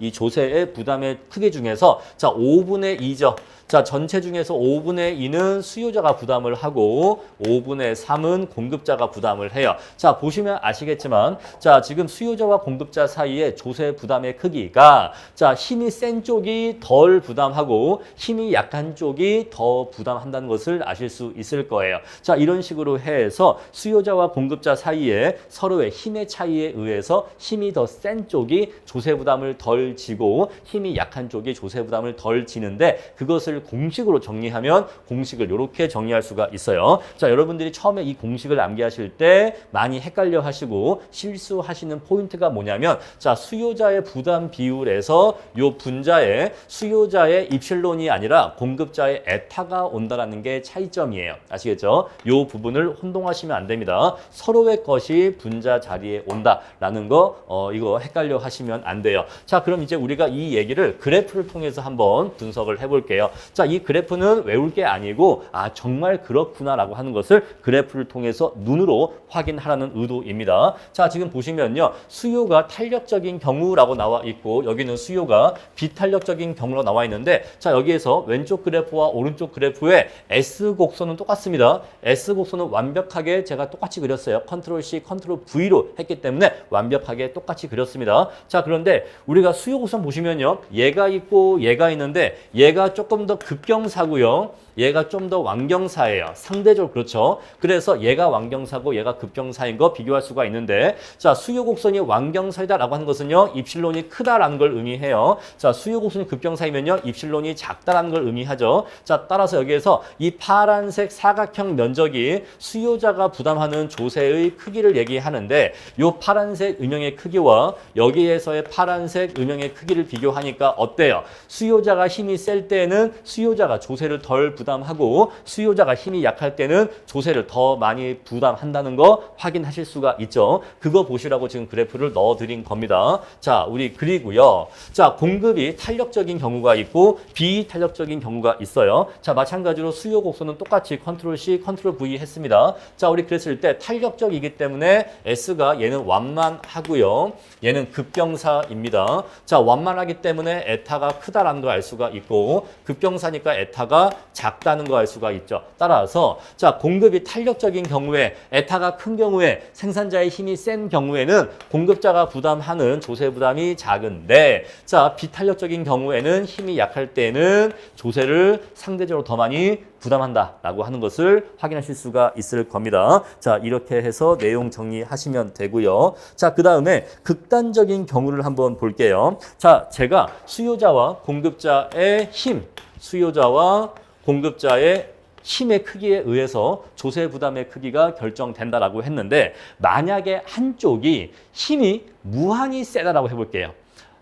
이 조세의 부담의 크기 중에서 자, 5분의 2죠. 자, 전체 중에서 5분의 2는 수요자가 부담을 하고 5분의 3은 공급자가 부담을 해요. 자, 보시면 아시겠지만 자, 지금 수요자와 공급자 사이의 조세 부담의 크기가 자, 힘이 센 쪽이 덜 부담하고 힘이 약한 쪽이 더 부담한다는 것을 아실 수 있을 거예요. 자, 이런 식으로 해서 수요자와 공급자 사이에 서로의 힘의 차이에 의해서 힘이 더 센 쪽이 조세 부담을 덜 지고 힘이 약한 쪽이 조세 부담을 덜 지는데, 그것을 공식으로 정리하면 공식을 이렇게 정리할 수가 있어요. 자, 여러분들이 처음에 이 공식을 암기하실 때 많이 헷갈려 하시고 실수하시는 포인트가 뭐냐면 자, 수요자의 부담 비율에서 요 분자에 수요자의 입실론이 아니라 공급자의 에타가 온다라는 게 차이점이에요. 아시겠죠? 요 부분을 혼동하시면 안 됩니다. 서로의 것이 분자 자리에 온다라는 거 이거 헷갈려 하시면 안 돼요. 자, 그럼 이제 우리가 이 얘기를 그래프를 통해서 한번 분석을 해볼게요. 자, 이 그래프는 외울 게 아니고 아, 정말 그렇구나라고 하는 것을 그래프를 통해서 눈으로 확인하라는 의도입니다. 자, 지금 보시면요. 수요가 탄력적인 경우라고 나와 있고 여기는 수요가 비탄력적인 경우로 나와 있는데 자, 여기에서 왼쪽 그래프와 오른쪽 그래프의 S곡선은 똑같습니다. S곡선은 완벽하게 제가 똑같이 그렸어요. 컨트롤 C, 컨트롤 V로 했기 때문에 완벽하게 똑같이 그렸습니다. 자, 그런데 우리가 수요 곡선 보시면요. 얘가 있고 얘가 있는데 얘가 조금 더 급경사고요. 얘가 좀 더 완경사예요. 상대적으로 그렇죠. 그래서 얘가 완경사고 얘가 급경사인 거 비교할 수가 있는데 자, 수요 곡선이 완경사이다라고 하는 것은요. 입실론이 크다라는 걸 의미해요. 자, 수요 곡선이 급경사이면요. 입실론이 작다라는 걸 의미하죠. 자, 따라서 여기에서 이 파란색 사각형 면적이 수요자가 부담하는 조세의 크기를 얘기하는데 요 파란색 음영의 크기와 여기에서의 파란색 음영의 크기를 비교하니까 어때요? 수요자가 힘이 셀 때는 수요자가 조세를 덜 부담하고 수요자가 힘이 약할 때는 조세를 더 많이 부담한다는 거 확인하실 수가 있죠. 그거 보시라고 지금 그래프를 넣어드린 겁니다. 자, 우리 그리고요. 자, 공급이 탄력적인 경우가 있고 비탄력적인 경우가 있어요. 자, 마찬가지로 수요 곡선은 똑같이 컨트롤 C, 컨트롤 V 했습니다. 자, 우리 그랬을 때 탄력적이기 때문에 S가 얘는 완만하고요. 얘는 급경사입니다. 자, 완만하기 때문에 에타가 크다라는 걸 알 수가 있고 급경사니까 에타가 작다는 거 알 수가 있죠. 따라서 자, 공급이 탄력적인 경우에 에타가 큰 경우에 생산자의 힘이 센 경우에는 공급자가 부담하는 조세 부담이 작은데 자, 비탄력적인 경우에는 힘이 약할 때는 조세를 상대적으로 더 많이 부담한다라고 하는 것을 확인하실 수가 있을 겁니다. 자, 이렇게 해서 내용 정리하시면 되고요. 자, 그 다음에 극단적인 경우를 한번 볼게요. 자, 제가 수요자와 공급자의 힘, 수요자와 공급자의 힘의 크기에 의해서 조세 부담의 크기가 결정된다라고 했는데 만약에 한쪽이 힘이 무한히 세다라고 해볼게요.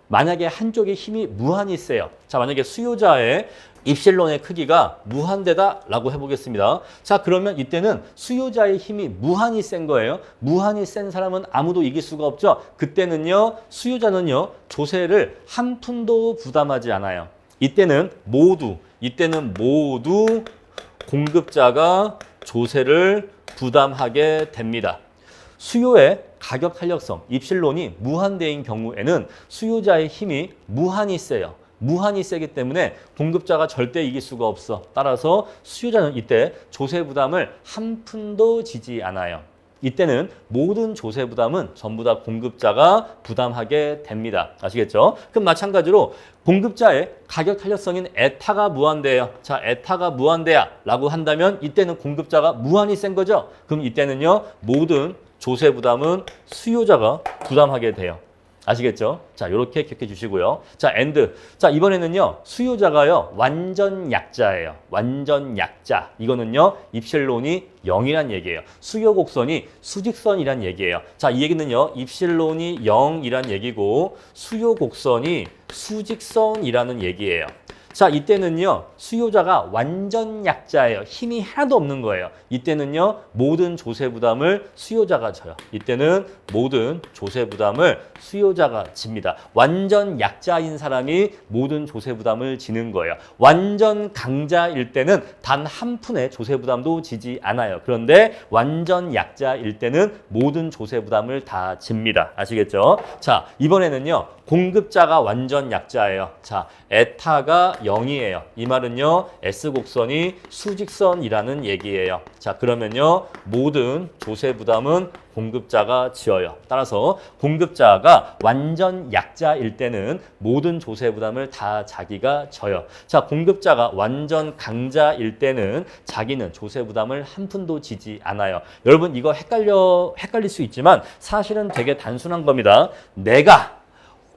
만약에 한쪽의 힘이 무한히 세요. 자, 만약에 수요자의 입실론의 크기가 무한대다라고 해보겠습니다. 자, 그러면 이때는 수요자의 힘이 무한히 센 거예요. 무한히 센 사람은 아무도 이길 수가 없죠. 그때는요, 수요자는요, 조세를 한 푼도 부담하지 않아요. 이때는 모두 공급자가 조세를 부담하게 됩니다. 수요의 가격 탄력성, 입실론이 무한대인 경우에는 수요자의 힘이 무한히 세요. 무한히 세기 때문에 공급자가 절대 이길 수가 없어. 따라서 수요자는 이때 조세 부담을 한 푼도 지지 않아요. 이때는 모든 조세 부담은 전부 다 공급자가 부담하게 됩니다. 아시겠죠? 그럼 마찬가지로 공급자의 가격 탄력성인 에타가 무한대예요. 자, 에타가 무한대야 라고 한다면 이때는 공급자가 무한히 센 거죠. 그럼 이때는요, 모든 조세 부담은 수요자가 부담하게 돼요. 아시겠죠? 자, 이렇게 기억해 주시고요. 자, and. 자, 이번에는요, 수요자가요, 완전 약자예요. 완전 약자. 이거는요, 입실론이 0이란 얘기예요. 수요 곡선이 수직선이란 얘기예요. 자, 이 얘기는요, 입실론이 0이란 얘기고, 수요 곡선이 수직선이라는 얘기예요. 자, 이때는요, 수요자가 완전 약자예요. 힘이 하나도 없는 거예요. 이때는요, 모든 조세 부담을 수요자가 져요. 이때는 모든 조세 부담을 수요자가 집니다. 완전 약자인 사람이 모든 조세 부담을 지는 거예요. 완전 강자일 때는 단 한 푼의 조세 부담도 지지 않아요. 그런데 완전 약자일 때는 모든 조세 부담을 다 집니다. 아시겠죠? 자, 이번에는요, 공급자가 완전 약자예요. 자, 에타가 0이에요. 이 말은요, S곡선이 수직선이라는 얘기예요. 자, 그러면요, 모든 조세 부담은 공급자가 지어요. 따라서 공급자가 완전 약자일 때는 모든 조세 부담을 다 자기가 져요. 자, 공급자가 완전 강자일 때는 자기는 조세 부담을 한 푼도 지지 않아요. 여러분, 이거 헷갈릴 수 있지만 사실은 되게 단순한 겁니다. 내가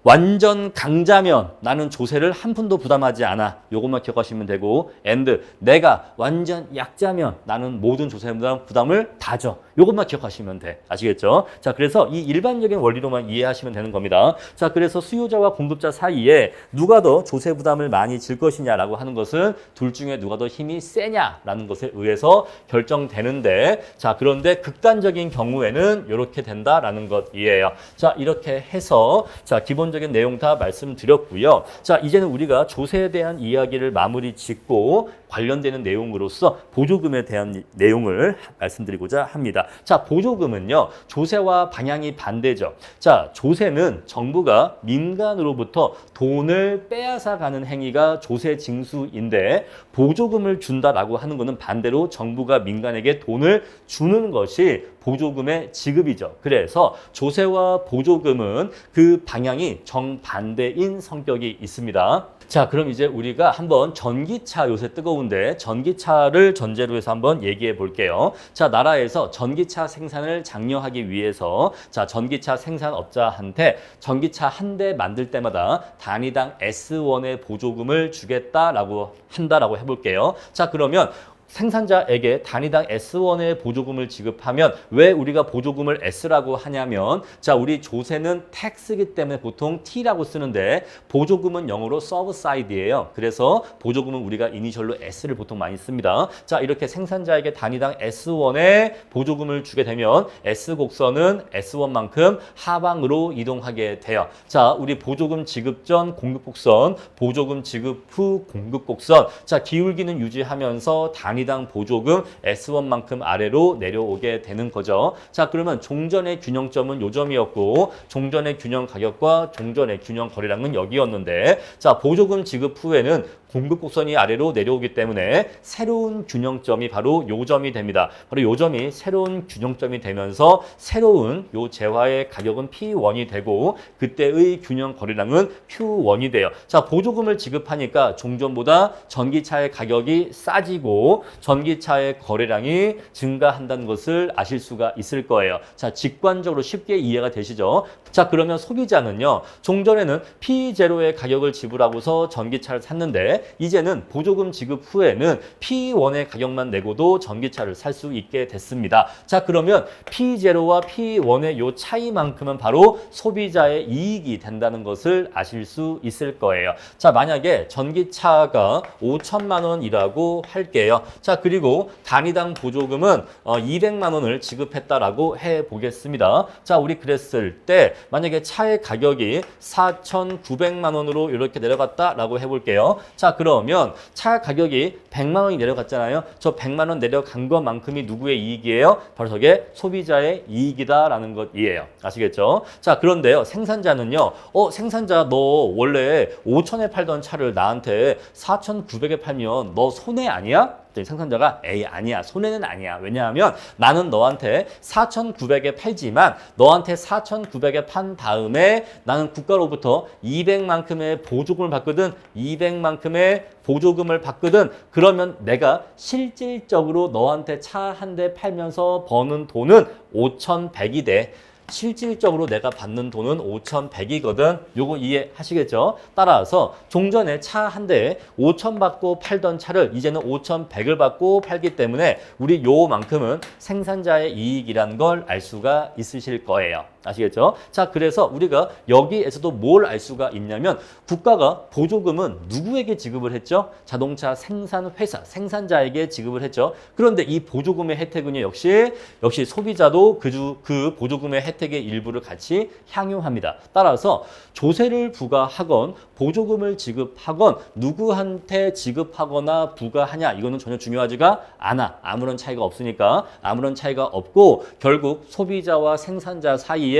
완전 강자면 나는 조세를 한 푼도 부담하지 않아. 요것만 기억하시면 되고, and 내가 완전 약자면 나는 모든 조세 부담을 다 져. 요것만 기억하시면 돼. 아시겠죠? 자, 그래서 이 일반적인 원리로만 이해하시면 되는 겁니다. 자, 그래서 수요자와 공급자 사이에 누가 더 조세 부담을 많이 질 것이냐라고 하는 것은 둘 중에 누가 더 힘이 세냐라는 것에 의해서 결정되는데, 자, 그런데 극단적인 경우에는 이렇게 된다라는 것이에요. 자, 이렇게 해서 자, 기본적인 내용 다 말씀드렸고요. 자, 이제는 우리가 조세에 대한 이야기를 마무리 짓고 관련되는 내용으로서 보조금에 대한 내용을 말씀드리고자 합니다. 자, 보조금은요, 조세와 방향이 반대죠. 자, 조세는 정부가 민간으로부터 돈을 빼앗아 가는 행위가 조세 징수인데, 보조금을 준다라고 하는 것은 반대로 정부가 민간에게 돈을 주는 것이 보조금의 지급이죠. 그래서 조세와 보조금은 그 방향이 정반대인 성격이 있습니다. 자, 그럼 이제 우리가 한번 전기차, 요새 뜨거운데 전기차를 전제로 해서 한번 얘기해 볼게요. 자, 나라에서 전기차 생산을 장려하기 위해서 자, 전기차 생산업자한테 전기차 한 대 만들 때마다 단위당 S1의 보조금을 주겠다라고 한다라고 해볼게요. 자, 그러면 생산자에게 단위당 S1의 보조금을 지급하면 왜 우리가 보조금을 S라고 하냐면, 자, 우리 조세는 텍스이기 때문에 보통 T라고 쓰는데 보조금은 영어로 서브사이드예요. 그래서 보조금은 우리가 이니셜로 S를 보통 많이 씁니다. 자, 이렇게 생산자에게 단위당 S1의 보조금을 주게 되면 S곡선은 S1만큼 하방으로 이동하게 돼요. 자, 우리 보조금 지급 전 공급곡선, 보조금 지급 후 공급곡선. 자, 기울기는 유지하면서 단위당 보조금 S1만큼 아래로 내려오게 되는 거죠. 자, 그러면 종전의 균형점은 요 점이었고, 종전의 균형 가격과 종전의 균형 거래량은 여기였는데, 자, 보조금 지급 후에는 공급곡선이 아래로 내려오기 때문에 새로운 균형점이 바로 요 점이 됩니다. 바로 요 점이 새로운 균형점이 되면서 새로운 요 재화의 가격은 P1이 되고, 그때의 균형 거래량은 Q1이 돼요. 자, 보조금을 지급하니까 종전보다 전기차의 가격이 싸지고 전기차의 거래량이 증가한다는 것을 아실 수가 있을 거예요. 자, 직관적으로 쉽게 이해가 되시죠? 자, 그러면 소비자는요, 종전에는 P0의 가격을 지불하고서 전기차를 샀는데, 이제는 보조금 지급 후에는 P1의 가격만 내고도 전기차를 살 수 있게 됐습니다. 자, 그러면 P0와 P1의 요 차이만큼은 바로 소비자의 이익이 된다는 것을 아실 수 있을 거예요. 자, 만약에 전기차가 5천만 원이라고 할게요. 자, 그리고 단위당 보조금은 200만 원을 지급했다라고 해보겠습니다. 자, 우리 그랬을 때 만약에 차의 가격이 4,900만 원으로 이렇게 내려갔다라고 해볼게요. 자, 그러면 차 가격이 100만 원이 내려갔잖아요. 저 100만 원 내려간 것만큼이 누구의 이익이에요? 바로 저게 소비자의 이익이다라는 것이에요. 아시겠죠? 자, 그런데요, 생산자는요, 생산자 너 원래 5천에 팔던 차를 나한테 4,900에 팔면 너 손해 아니야? 생산자가 에이 아니야. 손해는 아니야. 왜냐하면 나는 너한테 4,900에 팔지만 너한테 4,900에 판 다음에 나는 국가로부터 200만큼의 보조금을 받거든. 200만큼의 보조금을 받거든. 그러면 내가 실질적으로 너한테 차 한 대 팔면서 버는 돈은 5,100이 돼. 실질적으로 내가 받는 돈은 5,100이거든. 요거 이해하시겠죠? 따라서 종전에 차 한 대에 5,000 받고 팔던 차를 이제는 5,100을 받고 팔기 때문에 우리 요만큼은 생산자의 이익이라는 걸 알 수가 있으실 거예요. 아시겠죠? 자, 그래서 우리가 여기에서도 뭘 알 수가 있냐면 국가가 보조금은 누구에게 지급을 했죠? 자동차 생산 회사, 생산자에게 지급을 했죠. 그런데 이 보조금의 혜택은 역시 소비자도 그 보조금의 혜택의 일부를 같이 향유합니다. 따라서 조세를 부과하건 보조금을 지급하건 누구한테 지급하거나 부과하냐 이거는 전혀 중요하지가 않아. 아무런 차이가 없으니까 아무런 차이가 없고 결국 소비자와 생산자 사이에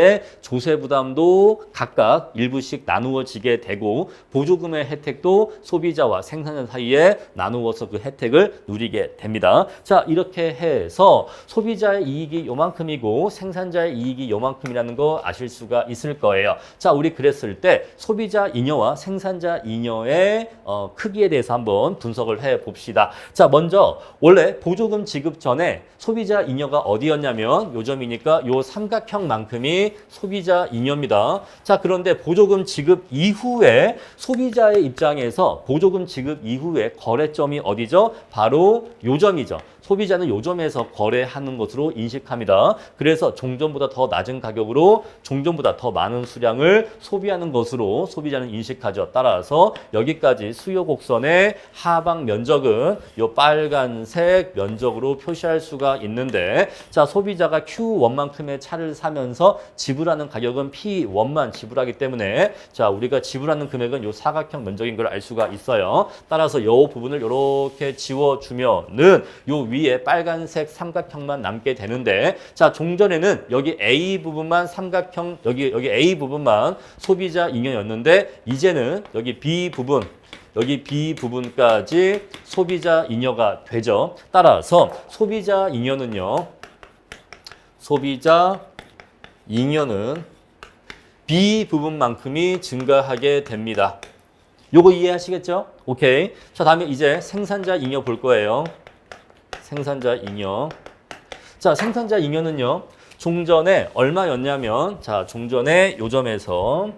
조세 부담도 각각 일부씩 나누어지게 되고 보조금의 혜택도 소비자와 생산자 사이에 나누어서 그 혜택을 누리게 됩니다. 자, 이렇게 해서 소비자의 이익이 요만큼이고 생산자의 이익이 요만큼이라는 거 아실 수가 있을 거예요. 자, 우리 그랬을 때 소비자 잉여와 생산자 잉여의 크기에 대해서 한번 분석을 해 봅시다. 자, 먼저 원래 보조금 지급 전에 소비자 잉여가 어디였냐면 요점이니까 요 삼각형만큼이 소비자 잉여입니다. 자, 그런데 보조금 지급 이후에 소비자의 입장에서 보조금 지급 이후에 거래점이 어디죠? 바로 요점이죠. 소비자는 요점에서 거래하는 것으로 인식합니다. 그래서 종전보다 더 낮은 가격으로 종전보다 더 많은 수량을 소비하는 것으로 소비자는 인식하죠. 따라서 여기까지 수요 곡선의 하방 면적은 이 빨간색 면적으로 표시할 수가 있는데 자, 소비자가 Q1만큼의 차를 사면서 지불하는 가격은 P1만 지불하기 때문에 자, 우리가 지불하는 금액은 이 사각형 면적인 걸 알 수가 있어요. 따라서 이 부분을 이렇게 지워주면은 요 위에 빨간색 삼각형만 남게 되는데 자, 종전에는 여기 A 부분만 삼각형 여기 A 부분만 소비자 잉여였는데 이제는 여기 B 부분까지 소비자 잉여가 되죠. 따라서 소비자 잉여는 B 부분만큼이 증가하게 됩니다. 요거 이해하시겠죠? 오케이. 자, 다음에 이제 생산자 잉여 볼 거예요. 생산자 잉여. 자, 생산자 잉여는요. 종전에 얼마였냐면 자, 종전에 요점에서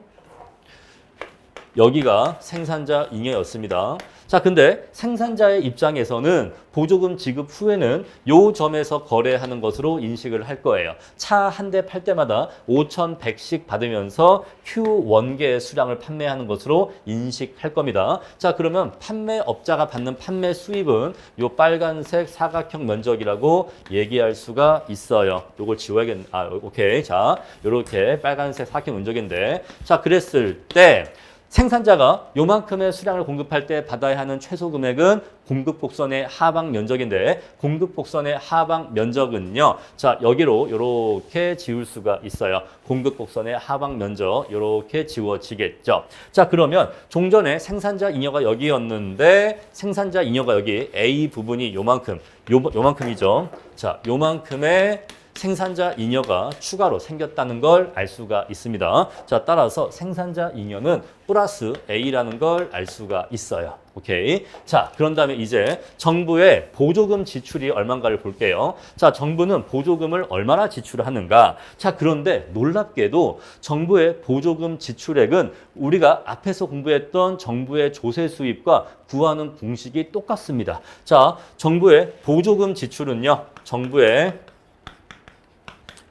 여기가 생산자 잉여였습니다. 자, 근데 생산자의 입장에서는 보조금 지급 후에는 요 점에서 거래하는 것으로 인식을 할 거예요. 차 한 대 팔 때마다 5,100씩 받으면서 Q1개의 수량을 판매하는 것으로 인식할 겁니다. 자, 그러면 판매업자가 받는 판매 수입은 요 빨간색 사각형 면적이라고 얘기할 수가 있어요. 요걸 지워야겠네. 오케이. 자, 요렇게 빨간색 사각형 면적인데 자, 그랬을 때 생산자가 요만큼의 수량을 공급할 때 받아야 하는 최소 금액은 공급 곡선의 하방 면적인데 공급 곡선의 하방 면적은요. 자, 여기로 이렇게 지울 수가 있어요. 공급 곡선의 하방 면적 이렇게 지워지겠죠. 자, 그러면 종전에 생산자 잉여가 여기였는데 생산자 잉여가 여기 A 부분이 요만큼이죠. 자, 요만큼의 생산자 잉여가 추가로 생겼다는 걸 알 수가 있습니다. 자, 따라서 생산자 잉여는 플러스 A라는 걸 알 수가 있어요. 오케이. 자, 그런 다음에 이제 정부의 보조금 지출이 얼마인가를 볼게요. 자, 정부는 보조금을 얼마나 지출하는가? 자, 그런데 놀랍게도 정부의 보조금 지출액은 우리가 앞에서 공부했던 정부의 조세 수입과 구하는 공식이 똑같습니다. 자, 정부의 보조금 지출은요. 정부의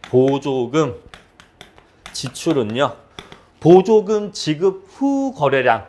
보조금 지출은요. 보조금 지급 후 거래량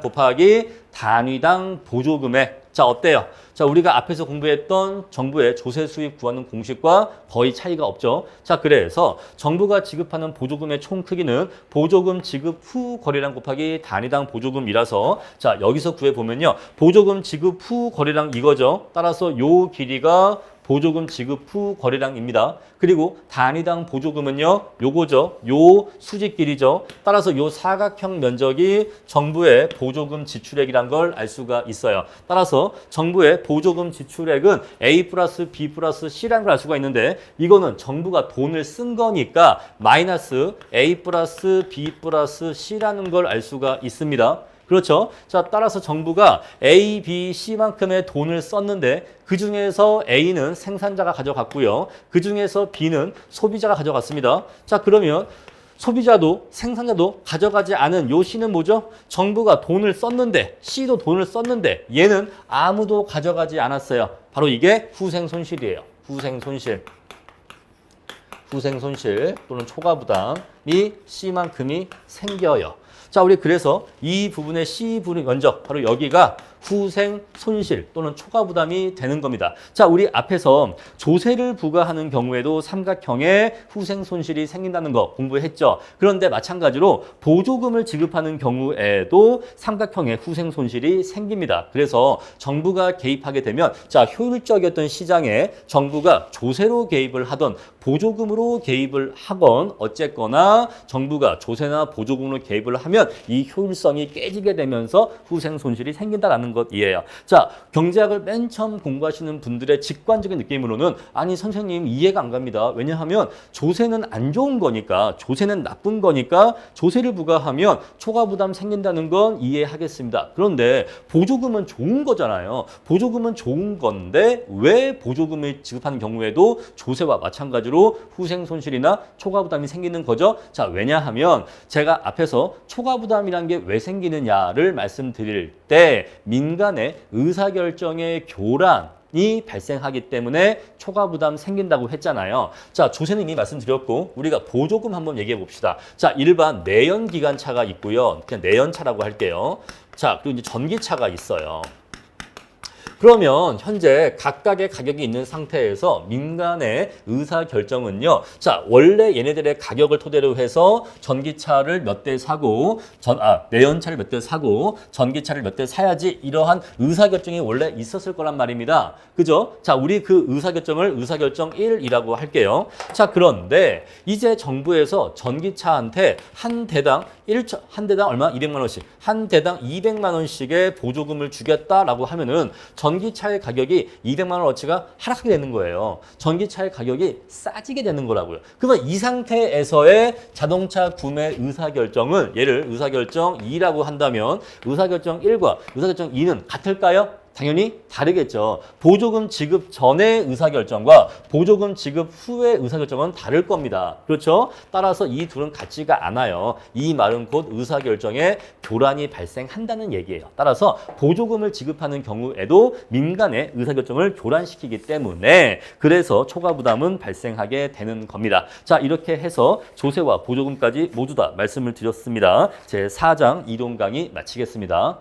곱하기 단위당 보조금액. 자, 어때요? 자, 우리가 앞에서 공부했던 정부의 조세 수입 구하는 공식과 거의 차이가 없죠. 자, 그래서 정부가 지급하는 보조금의 총 크기는 보조금 지급 후 거래량 곱하기 단위당 보조금이라서 자, 여기서 구해보면요. 보조금 지급 후 거래량 이거죠. 따라서 요 길이가 보조금 지급 후 거래량입니다. 그리고 단위당 보조금은요, 요거죠. 요 수직길이죠. 따라서 요 사각형 면적이 정부의 보조금 지출액이란 걸 알 수가 있어요. 따라서 정부의 보조금 지출액은 A 플러스 B 플러스 C라는 걸 알 수가 있는데 이거는 정부가 돈을 쓴 거니까 마이너스 A 플러스 B 플러스 C라는 걸 알 수가 있습니다. 그렇죠. 자, 따라서 정부가 A, B, C만큼의 돈을 썼는데 그 중에서 A는 생산자가 가져갔고요. 그 중에서 B는 소비자가 가져갔습니다. 자, 그러면 소비자도 생산자도 가져가지 않은 요 C는 뭐죠? 정부가 돈을 썼는데 C도 돈을 썼는데 얘는 아무도 가져가지 않았어요. 바로 이게 후생손실이에요. 후생손실. 후생손실 또는 초과부담이 C만큼이 생겨요. 자, 우리 그래서 이 부분의 C 부분의 면적, 바로 여기가 후생 손실 또는 초과 부담이 되는 겁니다. 자, 우리 앞에서 조세를 부과하는 경우에도 삼각형의 후생 손실이 생긴다는 거 공부했죠. 그런데 마찬가지로 보조금을 지급하는 경우에도 삼각형의 후생 손실이 생깁니다. 그래서 정부가 개입하게 되면 자, 효율적이었던 시장에 정부가 조세로 개입을 하던 보조금으로 개입을 하건 어쨌거나 정부가 조세나 보조금으로 개입을 하면 이 효율성이 깨지게 되면서 후생 손실이 생긴다라는 것이에요. 자, 경제학을 맨 처음 공부하시는 분들의 직관적인 느낌으로는 아니 선생님 이해가 안 갑니다. 왜냐하면 조세는 안 좋은 거니까 조세는 나쁜 거니까 조세를 부과하면 초과 부담 생긴다는 건 이해하겠습니다. 그런데 보조금은 좋은 거잖아요. 보조금은 좋은 건데 왜 보조금을 지급하는 경우에도 조세와 마찬가지로 후생 손실이나 초과 부담이 생기는 거죠? 자, 왜냐하면 제가 앞에서 초과 부담이란 게 왜 생기느냐를 말씀드릴 때 민간의 의사결정의 교란이 발생하기 때문에 초과 부담 생긴다고 했잖아요. 자, 조세는 이미 말씀드렸고 우리가 보조금 한번 얘기해 봅시다. 자, 일반 내연 기관차가 있고요. 그냥 내연차라고 할게요. 자, 그리고 이제 전기차가 있어요. 그러면 현재 각각의 가격이 있는 상태에서 민간의 의사결정은요. 자, 원래 얘네들의 가격을 토대로 해서 전기차를 몇 대 사고 내연차를 몇 대 사고 전기차를 몇 대 사야지 이러한 의사결정이 원래 있었을 거란 말입니다. 그죠? 자, 우리 그 의사결정을 의사결정 1이라고 할게요. 자, 그런데 이제 정부에서 전기차한테 한 대당 얼마? 200만 원씩. 한 대당 200만 원씩의 보조금을 주겠다라고 하면은 전기차의 가격이 200만 원어치가 하락하게 되는 거예요. 전기차의 가격이 싸지게 되는 거라고요. 그러면 이 상태에서의 자동차 구매 의사결정은 얘를 의사결정 2라고 한다면 의사결정 1과 의사결정 2는 같을까요? 당연히 다르겠죠. 보조금 지급 전의 의사결정과 보조금 지급 후의 의사결정은 다를 겁니다. 그렇죠? 따라서 이 둘은 같지가 않아요. 이 말은 곧 의사결정에 교란이 발생한다는 얘기예요. 따라서 보조금을 지급하는 경우에도 민간의 의사결정을 교란시키기 때문에 그래서 초과 부담은 발생하게 되는 겁니다. 자, 이렇게 해서 조세와 보조금까지 모두 다 말씀을 드렸습니다. 제 4장 이론 강의 마치겠습니다.